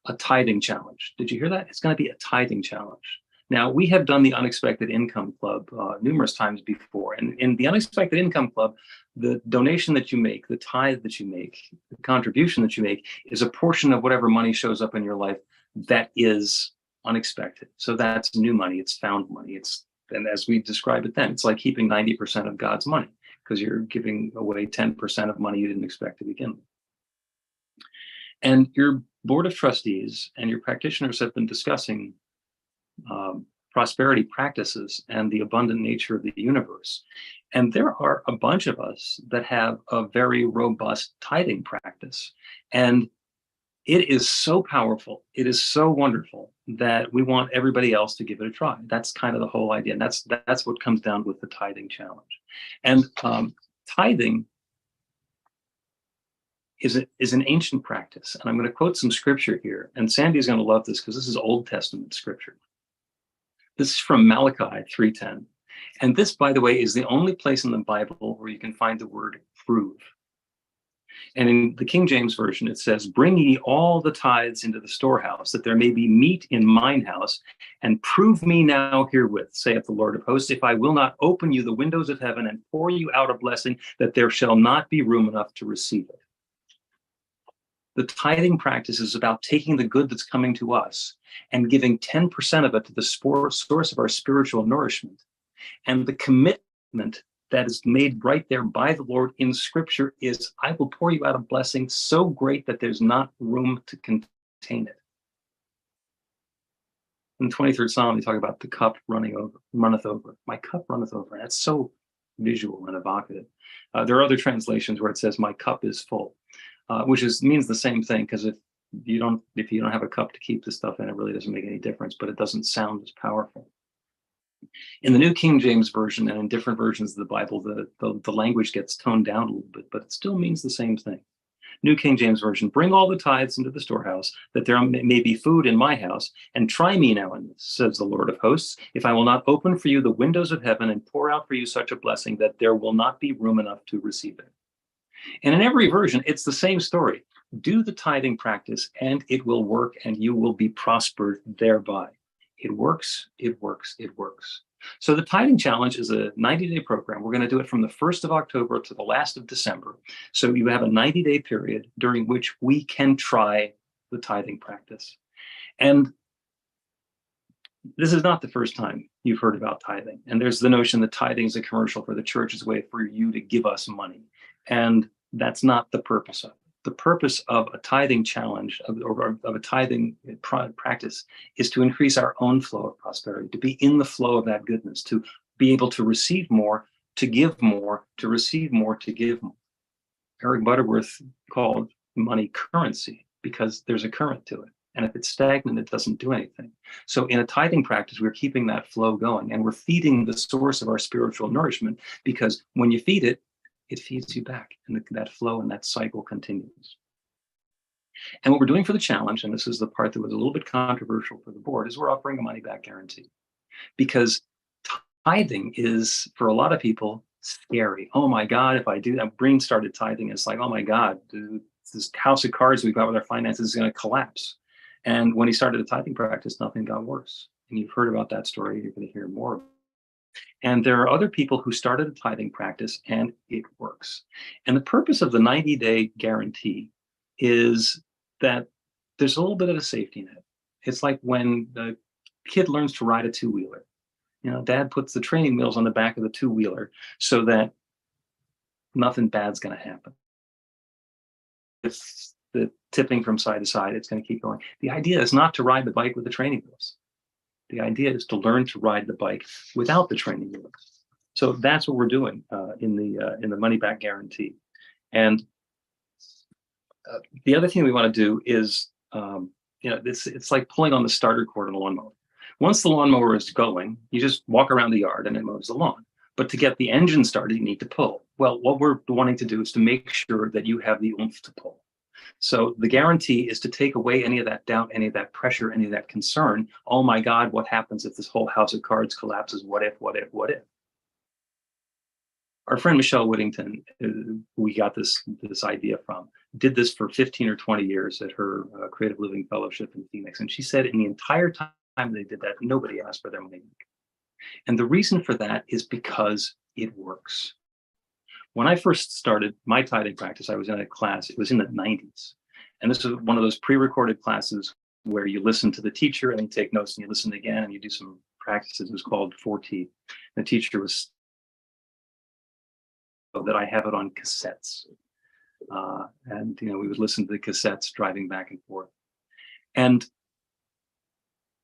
a tithing challenge. Did you hear that? It's going to be a tithing challenge. Now, we have done the Unexpected Income Club numerous times before. And in the Unexpected Income Club, the donation that you make, the tithe that you make, the contribution that you make is a portion of whatever money shows up in your life that is unexpected. So that's new money. It's found money. And as we describe it then, it's like keeping 90% of God's money, because you're giving away 10% of money you didn't expect to begin with. And your board of trustees and your practitioners have been discussing prosperity practices and the abundant nature of the universe. And there are a bunch of us that have a very robust tithing practice. And it is so powerful. It is so wonderful that we want everybody else to give it a try. That's kind of the whole idea. And that's what comes down with the tithing challenge. And tithing is an ancient practice. And I'm going to quote some scripture here. And Sandy's going to love this, because this is Old Testament scripture. This is from Malachi 3:10. And this, by the way, is the only place in the Bible where you can find the word prove. And in the King James Version, it says, "Bring ye all the tithes into the storehouse, that there may be meat in mine house, and prove me now herewith, saith the Lord of hosts, if I will not open you the windows of heaven and pour you out a blessing, that there shall not be room enough to receive it." The tithing practice is about taking the good that's coming to us and giving 10% of it to the source of our spiritual nourishment. And the commitment that is made right there by the Lord in Scripture is, I will pour you out a blessing so great that there's not room to contain it. In the 23rd Psalm, they talk about the cup runneth over. My cup runneth over. And that's so visual and evocative. There are other translations where it says, my cup is full, which means the same thing, because if you don't have a cup to keep the stuff in, it really doesn't make any difference, but it doesn't sound as powerful. In the New King James Version and in different versions of the Bible, the language gets toned down a little bit, but it still means the same thing. New King James Version, "Bring all the tithes into the storehouse, that there may be food in my house, and try me now in this, says the Lord of hosts, if I will not open for you the windows of heaven and pour out for you such a blessing that there will not be room enough to receive it." And in every version, it's the same story. Do the tithing practice, and it will work, and you will be prospered thereby. It works, it works, it works. So the tithing challenge is a 90-day program. We're going to do it from the 1st of October to the last of December. So you have a 90-day period during which we can try the tithing practice. And this is not the first time you've heard about tithing. And there's the notion that tithing is a commercial for the church, as a way for you to give us money. And that's not the purpose of it. The purpose of a tithing challenge, of a tithing practice, is to increase our own flow of prosperity, to be in the flow of that goodness, to be able to receive more, to give more, to receive more, to give more. Eric Butterworth called money currency because there's a current to it. And if it's stagnant, it doesn't do anything. So in a tithing practice, we're keeping that flow going, and we're feeding the source of our spiritual nourishment, because when you feed it, it feeds you back, and that flow and that cycle continues. And what we're doing for the challenge, and this is the part that was a little bit controversial for the board, is we're offering a money-back guarantee. Because tithing is, for a lot of people, scary. Oh my God, if I do that, Breen started tithing, it's like, oh my God, this house of cards we've got with our finances is going to collapse. And when he started a tithing practice, nothing got worse. And you've heard about that story, you're going to hear more. And there are other people who started a tithing practice and it works. And the purpose of the 90-day guarantee is that there's a little bit of a safety net. It's like when the kid learns to ride a two-wheeler. You know, dad puts the training wheels on the back of the two-wheeler so that nothing bad's going to happen. If the tipping from side to side, it's going to keep going. The idea is not to ride the bike with the training wheels. The idea is to learn to ride the bike without the training wheels. So that's what we're doing in the money back guarantee. And the other thing we want to do is, it's like pulling on the starter cord in a lawnmower. Once the lawnmower is going, you just walk around the yard and it mows the lawn. But to get the engine started, you need to pull. Well, what we're wanting to do is to make sure that you have the oomph to pull. So the guarantee is to take away any of that doubt, any of that pressure, any of that concern. Oh my God, what happens if this whole house of cards collapses? What if, what if, what if? Our friend Michelle Whittington, who we got this idea from, did this for 15 or 20 years at her Creative Living Fellowship in Phoenix. And she said in the entire time they did that, nobody asked for their money. And the reason for that is because it works. When I first started my tithing practice, I was in a class, it was in the 90s. And this was one of those pre-recorded classes where you listen to the teacher and you take notes and you listen again and you do some practices. It was called 4T. The teacher was that I have it on cassettes. And we would listen to the cassettes driving back and forth. And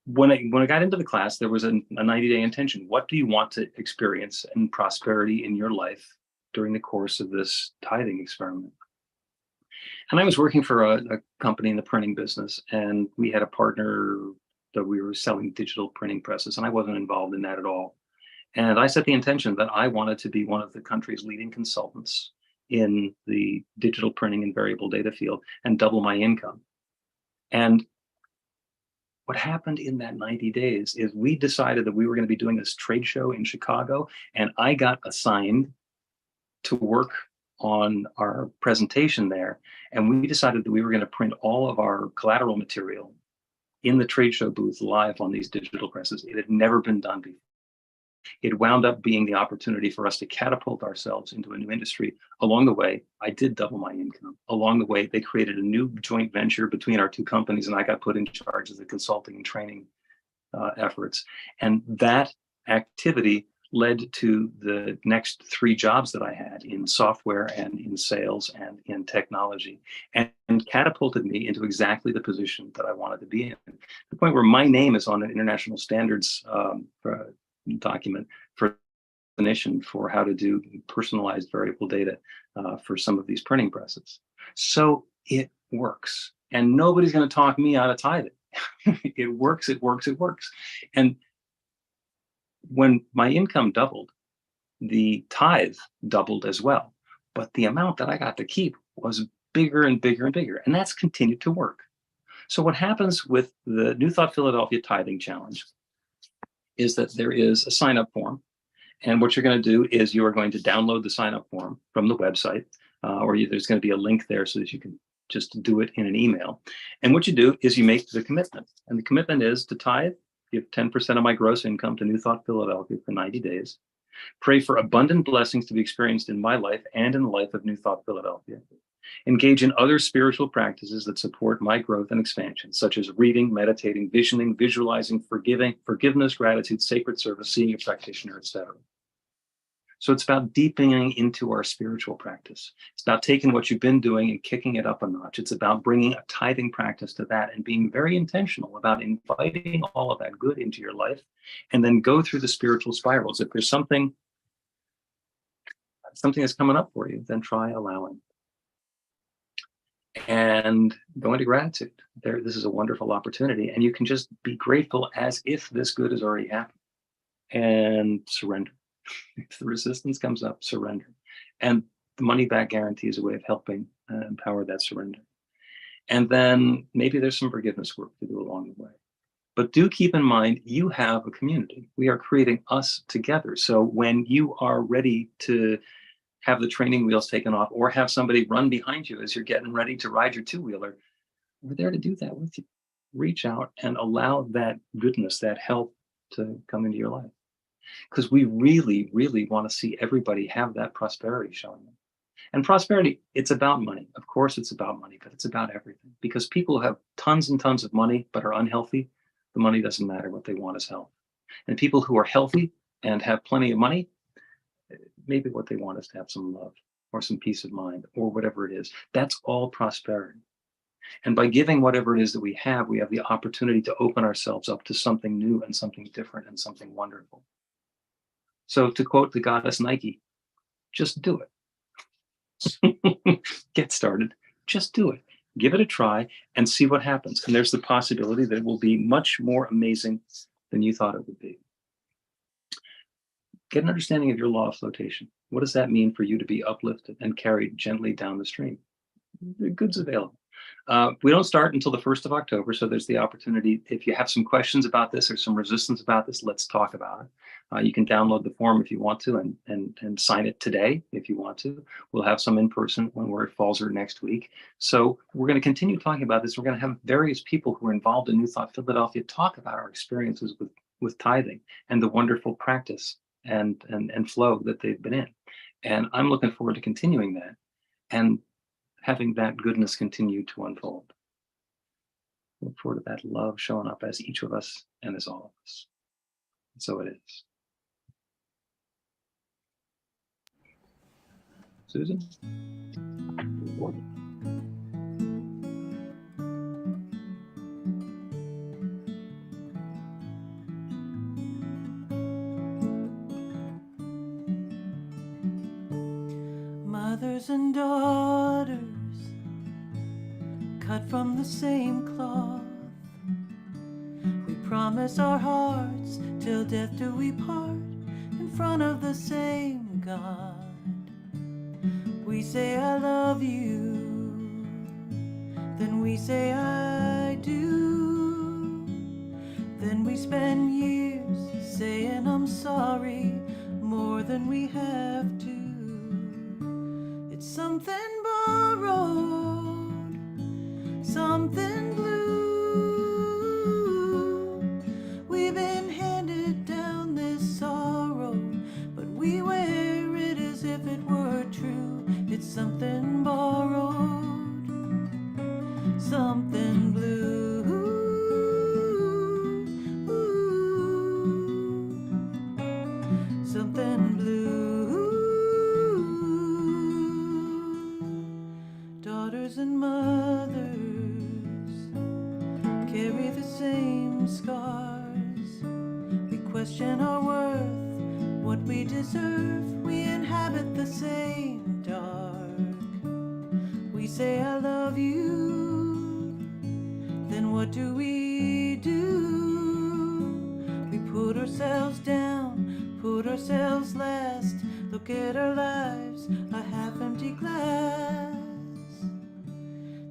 when I got into the class, there was a 90-day intention. What do you want to experience in prosperity in your life during the course of this tithing experiment? And I was working for a company in the printing business, and we had a partner that we were selling digital printing presses, and I wasn't involved in that at all. And I set the intention that I wanted to be one of the country's leading consultants in the digital printing and variable data field and double my income. And what happened in that 90 days is we decided that we were going to be doing this trade show in Chicago, and I got assigned to work on our presentation there. And we decided that we were going to print all of our collateral material in the trade show booth live on these digital presses. It had never been done before. It wound up being the opportunity for us to catapult ourselves into a new industry. Along the way, I did double my income. Along the way, they created a new joint venture between our two companies, and I got put in charge of the consulting and training efforts. And that activity led to the next 3 jobs that I had in software and in sales and in technology, and catapulted me into exactly the position that I wanted to be in. To the point where my name is on an international standards document for definition for how to do personalized variable data for some of these printing presses. So it works, and nobody's going to talk me out of tithing. It works, it works, it works. And when my income doubled, the tithe doubled as well, but the amount that I got to keep was bigger and bigger and bigger, and that's continued to work. So what happens with the New Thought Philadelphia Tithing Challenge is that there is a sign-up form. And what you're going to do is you are going to download the sign-up form from the website, there's going to be a link there so that you can just do it in an email. And what you do is you make the commitment. And the commitment is to tithe, give 10% of my gross income to New Thought Philadelphia for 90 days, pray for abundant blessings to be experienced in my life and in the life of New Thought Philadelphia, engage in other spiritual practices that support my growth and expansion, such as reading, meditating, visioning, visualizing, forgiveness, gratitude, sacred service, seeing a practitioner, etc. So it's about deepening into our spiritual practice. It's about taking what you've been doing and kicking it up a notch. It's about bringing a tithing practice to that and being very intentional about inviting all of that good into your life, and then go through the spiritual spirals. If there's something that's coming up for you, then try allowing. And go into gratitude. This is a wonderful opportunity, and you can just be grateful as if this good has already happened, and surrender. If the resistance comes up, surrender. And the money back guarantee is a way of helping empower that surrender. And then maybe there's some forgiveness work to do along the way. But do keep in mind, you have a community. We are creating us together. So when you are ready to have the training wheels taken off, or have somebody run behind you as you're getting ready to ride your 2-wheeler, we're there to do that with you. Reach out and allow that goodness, that help to come into your life. Because we really, really want to see everybody have that prosperity showing them. And prosperity, it's about money. Of course, it's about money, but it's about everything. Because people who have tons and tons of money but are unhealthy, the money doesn't matter. What they want is health. And people who are healthy and have plenty of money, maybe what they want is to have some love or some peace of mind or whatever it is. That's all prosperity. And by giving whatever it is that we have the opportunity to open ourselves up to something new and something different and something wonderful. So to quote the goddess Nike, just do it. Get started. Just do it. Give it a try and see what happens. And there's the possibility that it will be much more amazing than you thought it would be. Get an understanding of your law of flotation. What does that mean for you to be uplifted and carried gently down the stream? The goods available. We don't start until the 1st of October, so there's the opportunity. If you have some questions about this or some resistance about this, let's talk about it. You can download the form if you want to and sign it today if you want to. We'll have some in person when we're at Falzer next week. So we're going to continue talking about this. We're going to have various people who are involved in New Thought Philadelphia talk about our experiences with tithing and the wonderful practice and flow that they've been in. And I'm looking forward to continuing that and having that goodness continue to unfold. Look forward to that love showing up as each of us and as all of us. And so it is. Susan?
Mothers and daughters, cut from the same cloth, we promise our hearts till death do we part in front of the same God. We say I love you, then we say I do, then we spend years saying I'm sorry more than we have to. It's something borrowed, something blue. We've been handed down this sorrow, but we wear it as if it were true. It's something borrowed, something blue. Something blue. Daughters and mothers carry the same scars. We question our worth, what we deserve. We inhabit the same dark. We say I love you, then what do? We put ourselves down, put ourselves last. Look at our lives, a half-empty glass.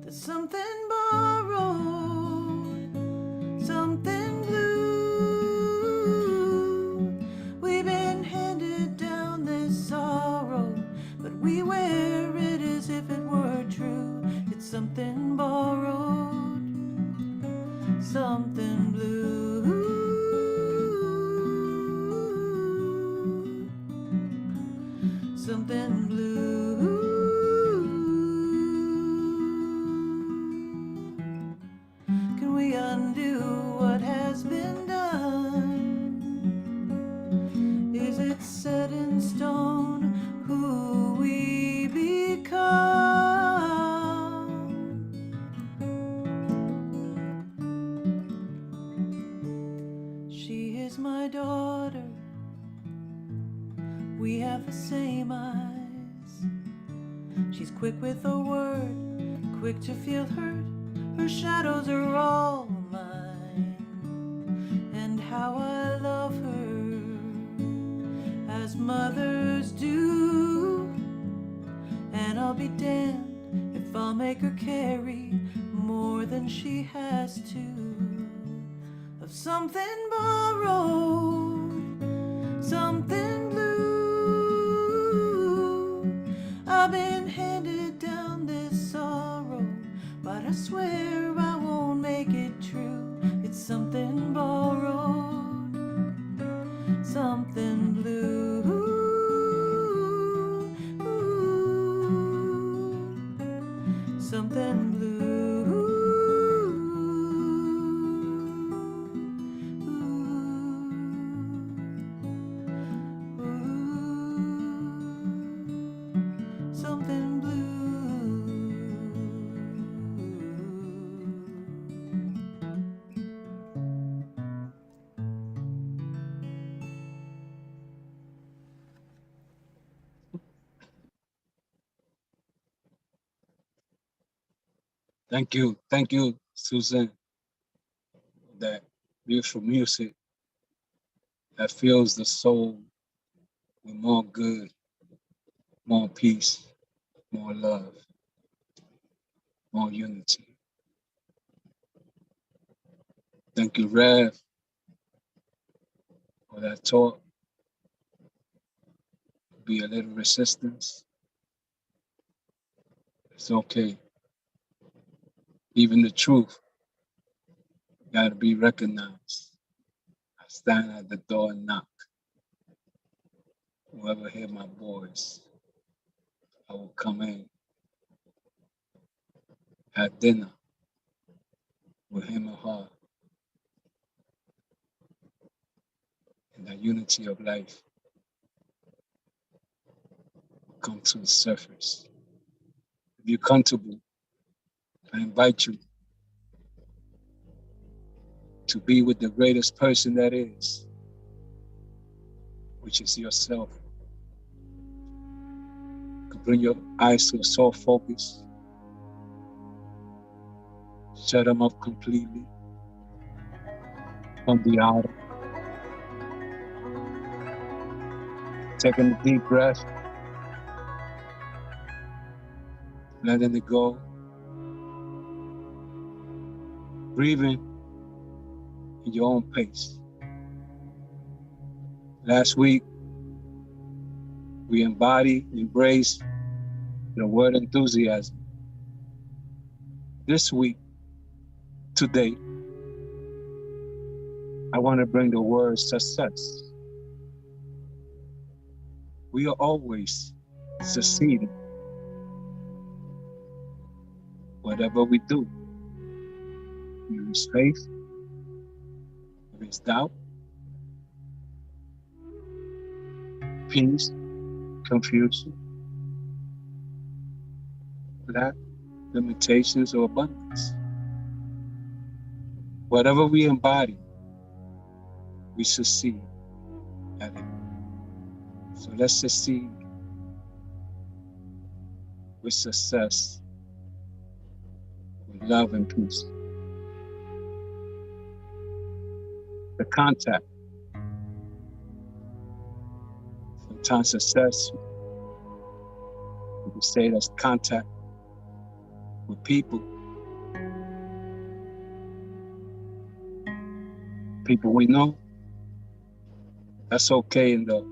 There's something borrowed, something blue. We've been handed down this sorrow, but we wear it as if it were true. It's something borrowed, something blue. Something blue. Can we undo what has been done? Is it set in stone who we become? She is my daughter. We have the same eyes. She's quick with a word, quick to feel hurt. Her shadows are all mine. And how I love her, as mothers do. And I'll be damned if I'll make her carry more than she has to. Of something borrowed, something blue. I've been handed down this sorrow, but I swear I won't make it true. It's something borrowed, something blue. Something blue. Something blue.
Thank you, Susan. That beautiful music. that fills the soul with more good, more peace, more love, more unity. Thank you, Rev, for that talk. Be a little resistance. It's okay. Even the truth got to be recognized. I stand at the door and knock. Whoever hear my voice, I will come in, have dinner with him or her, and that unity of life will come to the surface. If you're comfortable, I invite you to be with the greatest person that is, which is yourself. You can bring your eyes to a soft focus, shut them up completely from the outer. Taking a deep breath, letting it go, breathing in your own pace. Last week, we embraced the word enthusiasm. This week, today, I want to bring the word success. We are always succeeding. Whatever we do, there is faith, there is doubt, peace, confusion, lack, limitations, or abundance. Whatever we embody, we succeed at it. So let's succeed with success, with love and peace. The contact. Sometimes success, we can say that's contact with people. People we know. That's okay in the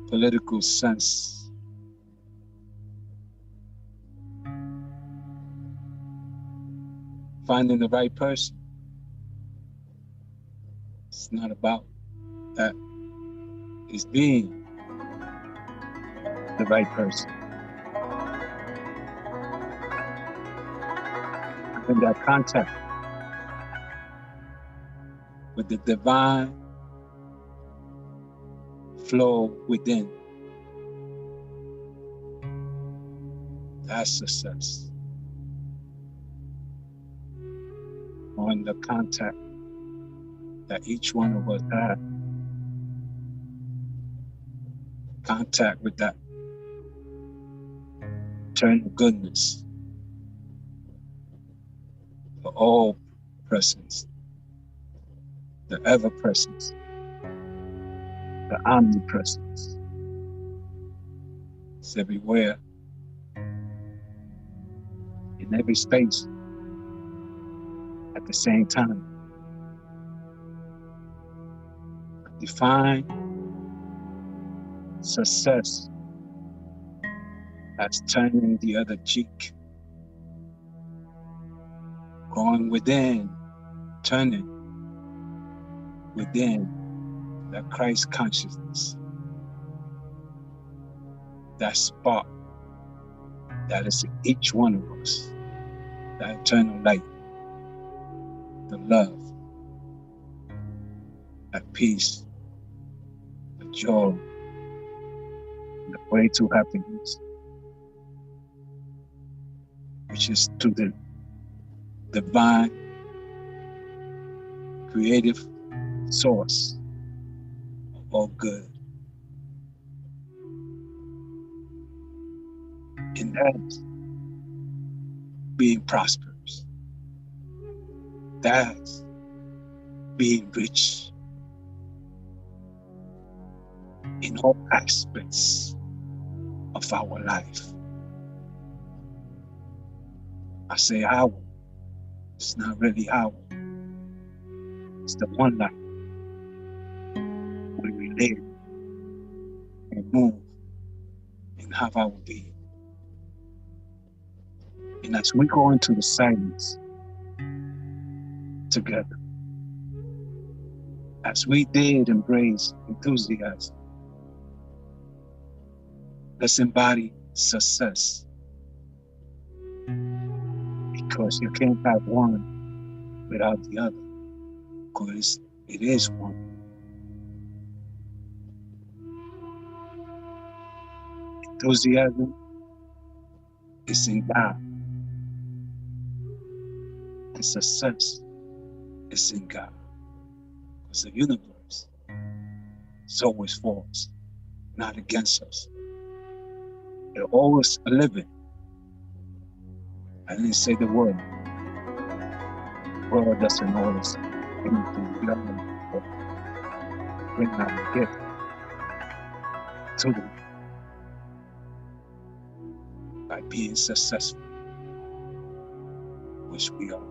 political sense. Finding the right person. It's not about that. It's being the right person. Having that contact with the divine flow within. That's success. On the contact that each one of us have. Contact with that eternal goodness, the all presence, the ever presence, the omnipresence. It's everywhere, in every space, at the same time. Define success as turning the other cheek, going within, turning within that Christ consciousness, that spark that is in each one of us, that eternal light, the love, that peace, the joy, the way to happiness, which is to the divine, creative source of all good. And that's being prosperous. That's being rich. in all aspects of our life. I say our, it's not really our. It's the one life where we live and move and have our being. And as we go into the silence together, as we did embrace enthusiasm, let's embody success. Because you can't have one without the other, because it is one. Enthusiasm is in God, and success is in God. Because the universe is always for us, not against us. They're always living. I didn't say the world. The world doesn't always anything beyond but bring our gift to them by being successful, which we are.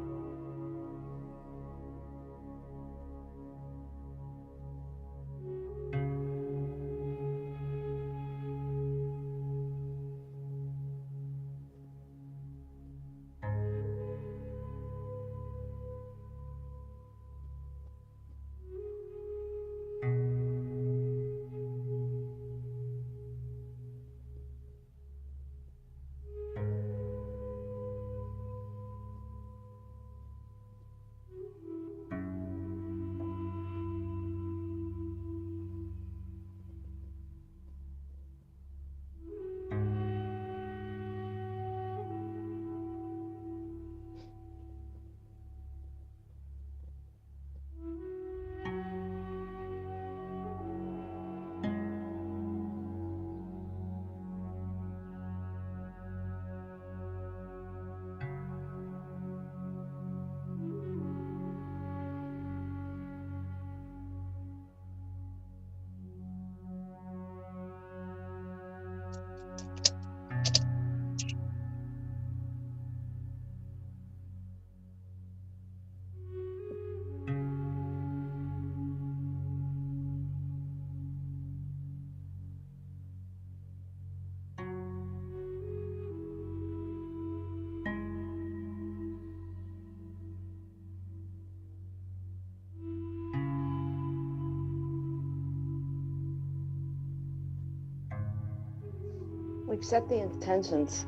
We've set the intentions,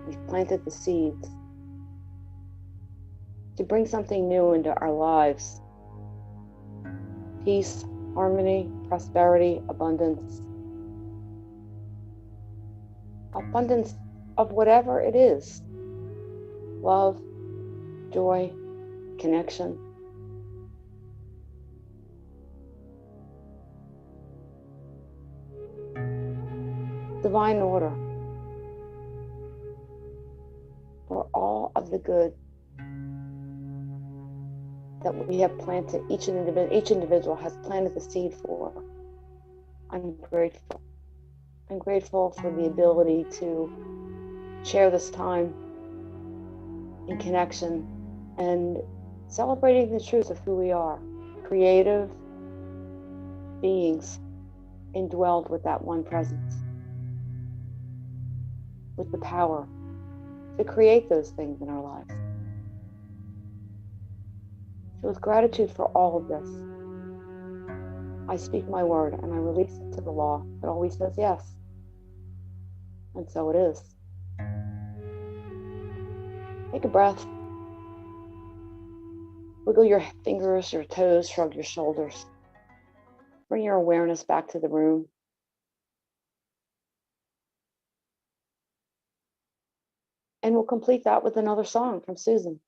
we've planted the seeds to bring something new into our lives. Peace, harmony, prosperity, abundance. Abundance of whatever it is. Love, joy, connection. Divine order for all of the good that we have planted, each individual has planted the seed for. I'm grateful. I'm grateful for the ability to share this time in connection and celebrating the truth of who we are, creative beings indwelled with that one presence, with the power to create those things in our lives. So with gratitude for all of this, I speak my word and I release it to the law that always says yes. And so it is. Take a breath. Wiggle your fingers, your toes, shrug your shoulders. Bring your awareness back to the room. And we'll complete that with another song from Susan.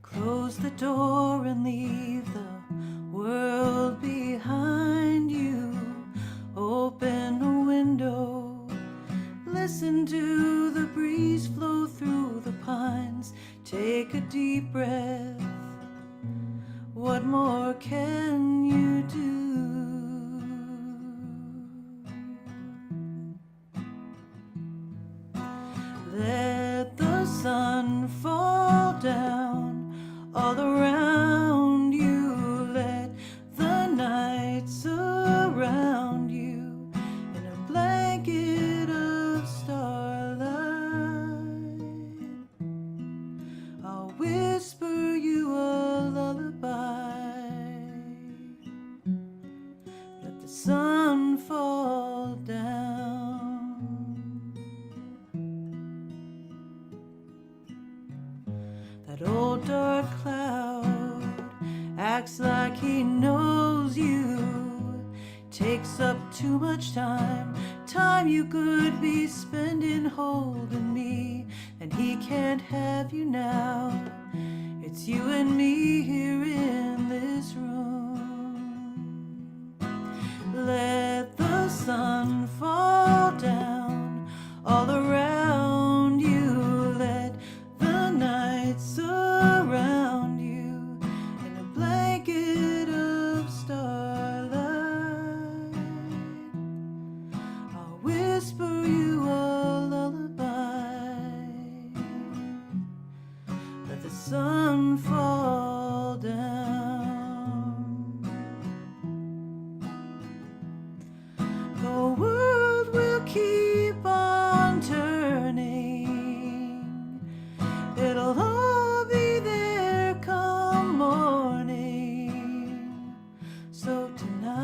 Close Close the door and leave the world behind you. Open a window, listen to the breeze flow through the pines. Take a deep breath. What more can you do? Let the sun fall down all around you. Let the night surround you in a blanket of starlight. I'll whisper you a lullaby. Let the sun fall down. That old dark cloud acts like he knows you. Takes up too much time, time you could be spending holding me. And he can't have you now. It's you and me here in this room. Let the sun fall down all around you. Let the night surround you in a blanket of starlight. I'll whisper you a lullaby. Let the sun fall down. The world will keep on turning. It'll all be there come morning. So tonight,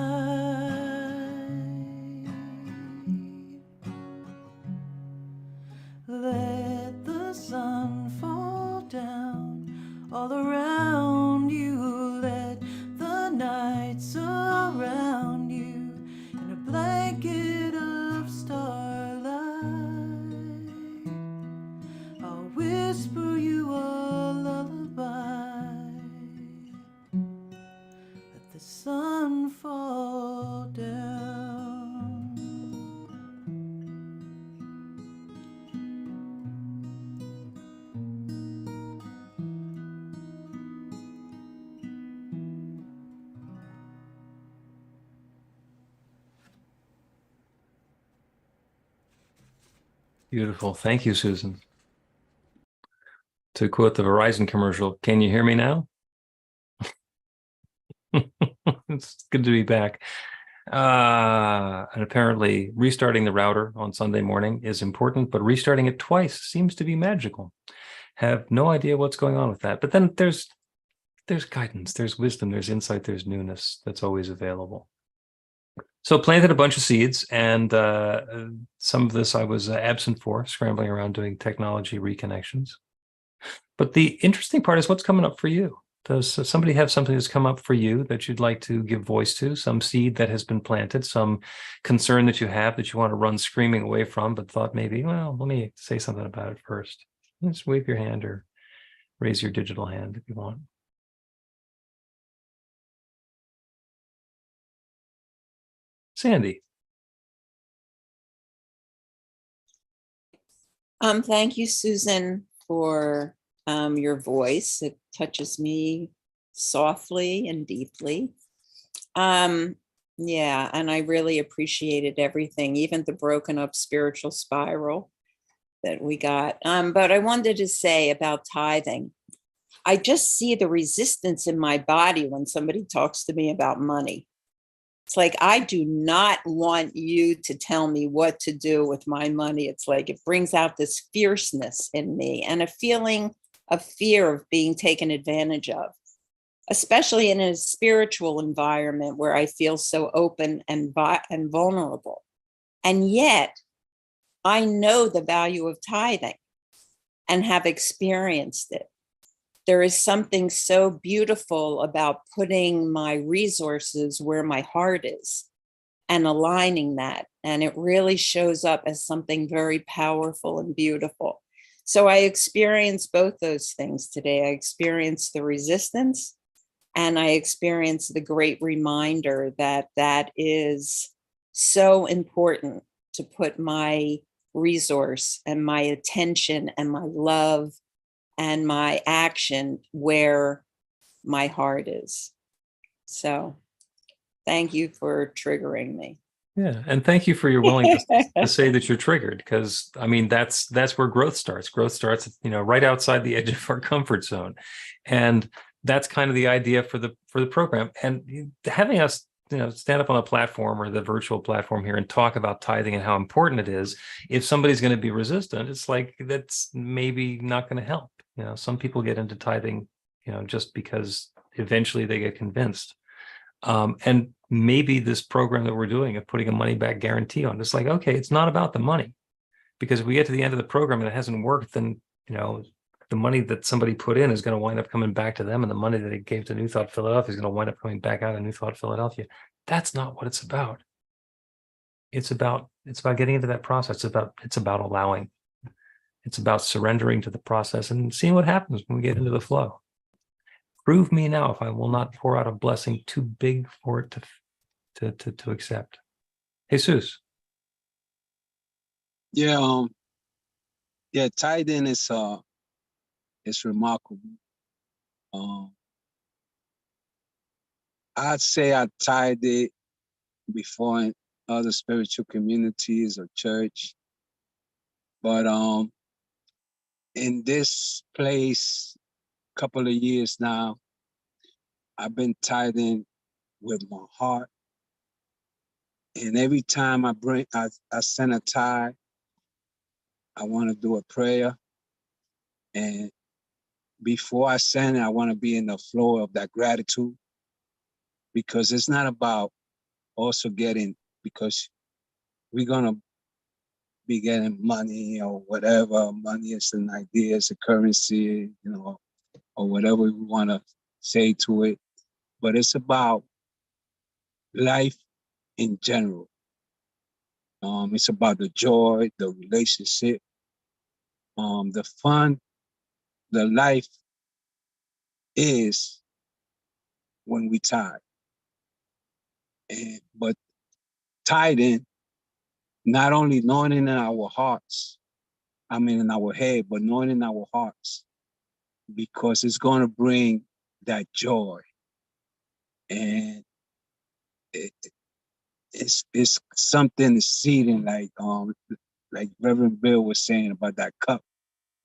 let the sun fall down all around you. Let the night surround you in a blanket of starlight. I'll whisper you a lullaby. Let the sun fall down.
Beautiful. Thank you, Susan. To quote the Verizon commercial, can you hear me now? It's good to be back. And apparently restarting the router on Sunday morning is important, but restarting it twice seems to be magical. Have no idea what's going on with that. But then there's guidance, there's wisdom, there's insight, there's newness that's always available. So planted a bunch of seeds, and some of this I was absent for, scrambling around doing technology reconnections. But the interesting part is what's coming up for you. Does somebody have something that's come up for you that you'd like to give voice to? Some seed that has been planted, some concern that you have that you want to run screaming away from, but thought maybe, well, let me say something about it first. Just wave your hand or raise your digital hand if you want. Sandy.
Thank you, Susan, for your voice. It touches me softly and deeply. Yeah, and I really appreciated everything, even the broken up spiritual spiral that we got. But I wanted to say about tithing, I just see the resistance in my body when somebody talks to me about money. It's like, I do not want you to tell me what to do with my money. It's like it brings out this fierceness in me and a feeling of fear of being taken advantage of, especially in a spiritual environment where I feel so open and vulnerable. And yet, I know the value of tithing and have experienced it. There is something so beautiful about putting my resources where my heart is and aligning that. And it really shows up as something very powerful and beautiful. So I experienced both those things today. I experienced the resistance, and I experienced the great reminder that that is so important, to put my resource and my attention and my love and my action where my heart is. So thank you for triggering me.
Yeah, and thank you for your willingness to say that you're triggered, because I mean that's where growth starts. Growth starts, right outside the edge of our comfort zone, and that's kind of the idea for the program. And having us, stand up on a platform or the virtual platform here and talk about tithing and how important it is. If somebody's going to be resistant, it's like that's maybe not going to help. Some people get into tithing, just because eventually they get convinced. And maybe this program that we're doing of putting a money back guarantee on, it's like, okay, it's not about the money, because if we get to the end of the program and it hasn't worked, then, the money that somebody put in is going to wind up coming back to them. And the money that it gave to New Thought Philadelphia is going to wind up coming back out of New Thought Philadelphia. That's not what it's about. It's about getting into that process. It's about allowing. It's about surrendering to the process and seeing what happens when we get into the flow. Prove me now if I will not pour out a blessing too big for it to accept. Jesus.
Yeah, tithing is remarkable. I'd say I tithed it before in other spiritual communities or church, but in this place, couple of years now, I've been tithing with my heart. And every time I send a tithe, I want to do a prayer. And before I send it, I want to be in the flow of that gratitude, because it's not about also getting, because we're going to be getting money or whatever. Money is an idea, it's a currency, or whatever we want to say to it. But it's about life in general. It's about the joy, the relationship, the fun, the life is when we tithe. But tithing, not only knowing in our hearts, in our head, but knowing in our hearts, because it's going to bring that joy. And it's something exceeding, like Reverend Bill was saying about that cup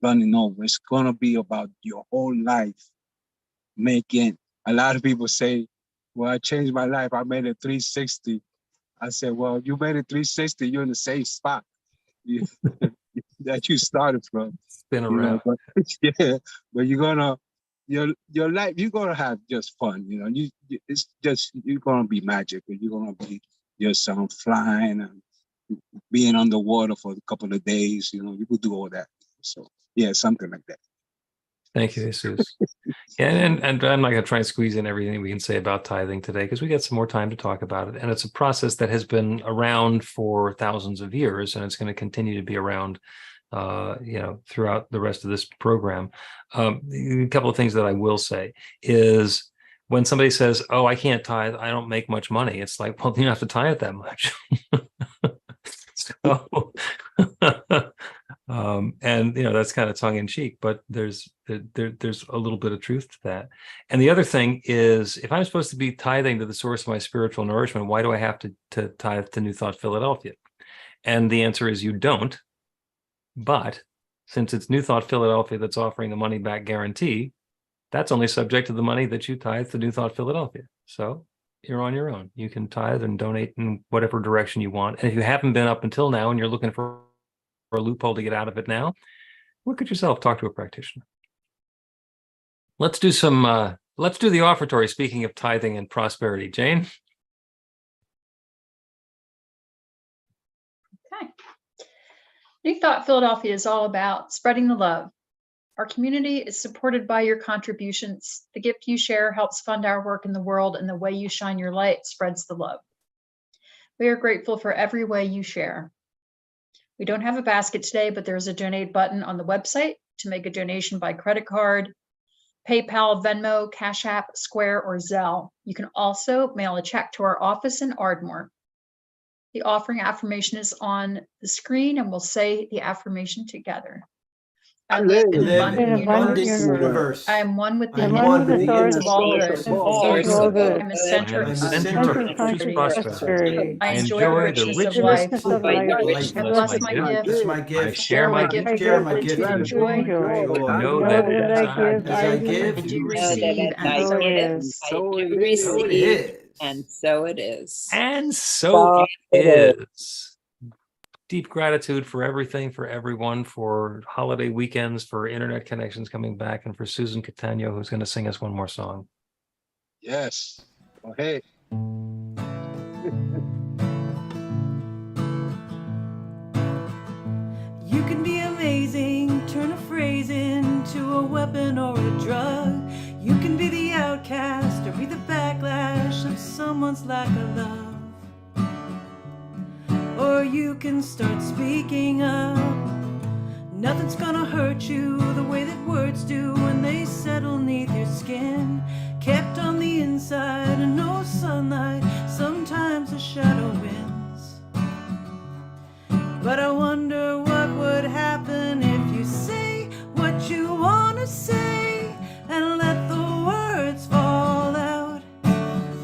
running over. It's going to be about your whole life making. A lot of people say, well, I changed my life, I made it 360. I said, well, you made it 360, you're in the same spot that you started from.
Spin around.
But, yeah, but you're gonna, your life, you're gonna have just fun. It's just, you're gonna be magical. You're gonna be just flying and being underwater for a couple of days. You could do all that. So yeah, something like that.
Thank you, Jesus. And I'm not going to try and squeeze in everything we can say about tithing today, because we got some more time to talk about it. And it's a process that has been around for thousands of years, and it's going to continue to be around, throughout the rest of this program. A couple of things that I will say is, when somebody says, "Oh, I can't tithe, I don't make much money," it's like, well, you don't have to tithe that much. So, and that's kind of tongue in cheek, but there's a little bit of truth to that. And the other thing is, if I'm supposed to be tithing to the source of my spiritual nourishment, why do I have to tithe to New Thought Philadelphia? And the answer is you don't. But since it's New Thought Philadelphia that's offering the money back guarantee, that's only subject to the money that you tithe to New Thought Philadelphia. So you're on your own. You can tithe and donate in whatever direction you want. And if you haven't been up until now and you're looking for a loophole to get out of it now, look at yourself, talk to a practitioner. Let's do the offertory, speaking of tithing and prosperity. Jane?
Okay. New Thought Philadelphia is all about spreading the love. Our community is supported by your contributions. The gift you share helps fund our work in the world, and the way you shine your light spreads the love. We are grateful for every way you share. We don't have a basket today, but there's a donate button on the website to make a donation by credit card, PayPal, Venmo, Cash App, Square, or Zelle. You can also mail a check to our office in Ardmore. The offering affirmation is on the screen, and we'll say the affirmation together. I live in an abundant universe. I am one with the source of all good. I'm a center of prosperity. I enjoy the richness of life. I bless my gifts.
I
share my gift with joy.
Know that
I do receive, and so it is.
I do receive, and so it is.
And so it is. Deep gratitude for everything, for everyone, for holiday weekends, for internet connections coming back, and for Susan Catania, who's going to sing us one more song.
Yes. Okay.
You can be amazing, turn a phrase into a weapon or a drug. You can be the outcast or be the backlash of someone's lack of love. Or you can start speaking up. Nothing's gonna hurt you the way that words do when they settle neath your skin. Kept on the inside and no sunlight, sometimes a shadow wins. But I wonder what would happen if you say what you wanna say and let the words fall out.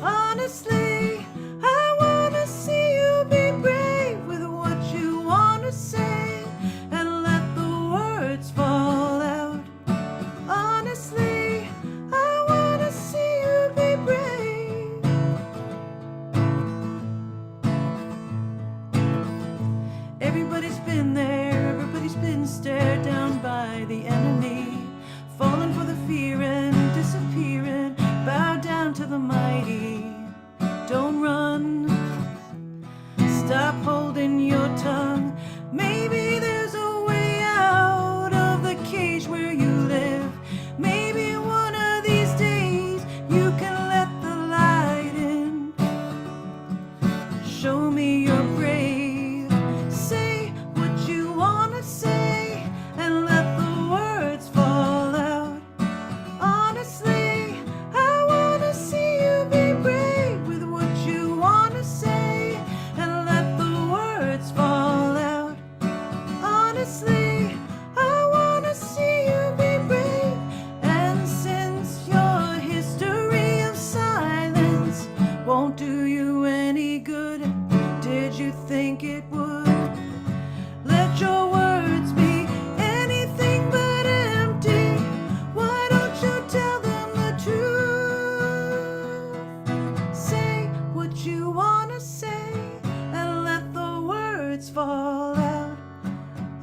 Honestly, I wanna see you be brave with what you wanna say and let the words fall out. Honestly, I wanna see you be brave. Everybody's been there, everybody's been stared down by the enemy, falling for the fear and disappearing, bow down to the mighty. Don't run, stop holding your tongue. Maybe there's a way out of the cage where you live. Maybe one of these days you can let the light in. Show me you're brave. Say what you wanna say and let the words fall out. Honestly, I wanna see you be brave with what you wanna say and let the words fall out. Honestly, I wanna see you be brave. And since your history of silence won't do you any good, did you think it would? Let your words be anything but empty. Why don't you tell them the truth? Say what you wanna say and let the words fall out.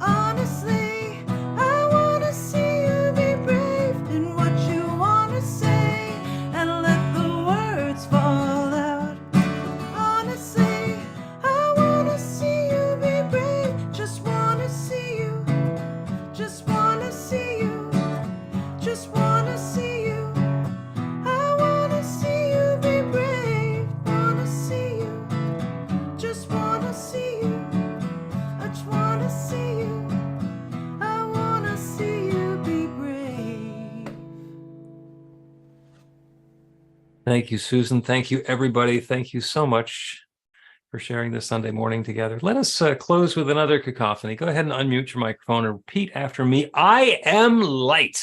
Honestly, I wanna see you be brave in what you wanna say and let the words fall out. Honestly, I wanna see you be brave. Just wanna see you. Just wanna see you. Just wanna see you. I wanna see you be brave. Wanna see you. Just wanna see you. I just wanna see you. I wanna see you be brave.
Thank you, Susan. Thank you, everybody. Thank you so much for sharing this Sunday morning together. Let us close with another cacophony. Go ahead and unmute your microphone and repeat after me. I am light.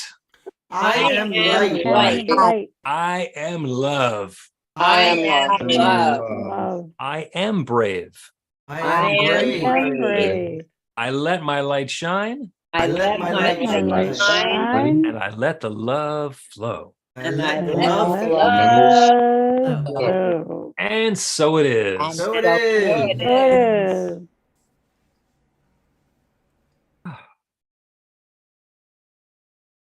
I am light.
Light.
I am love.
I am love.
Love.
I am brave.
I
I
am
am
brave.
Brave.
I let my light shine,
I let my
light
light
shine.
shine,
and I let the love flow.
and I
let
let
love
love
flow.
Love.
And so it is.
And
So it
so
is.
it is.
Good.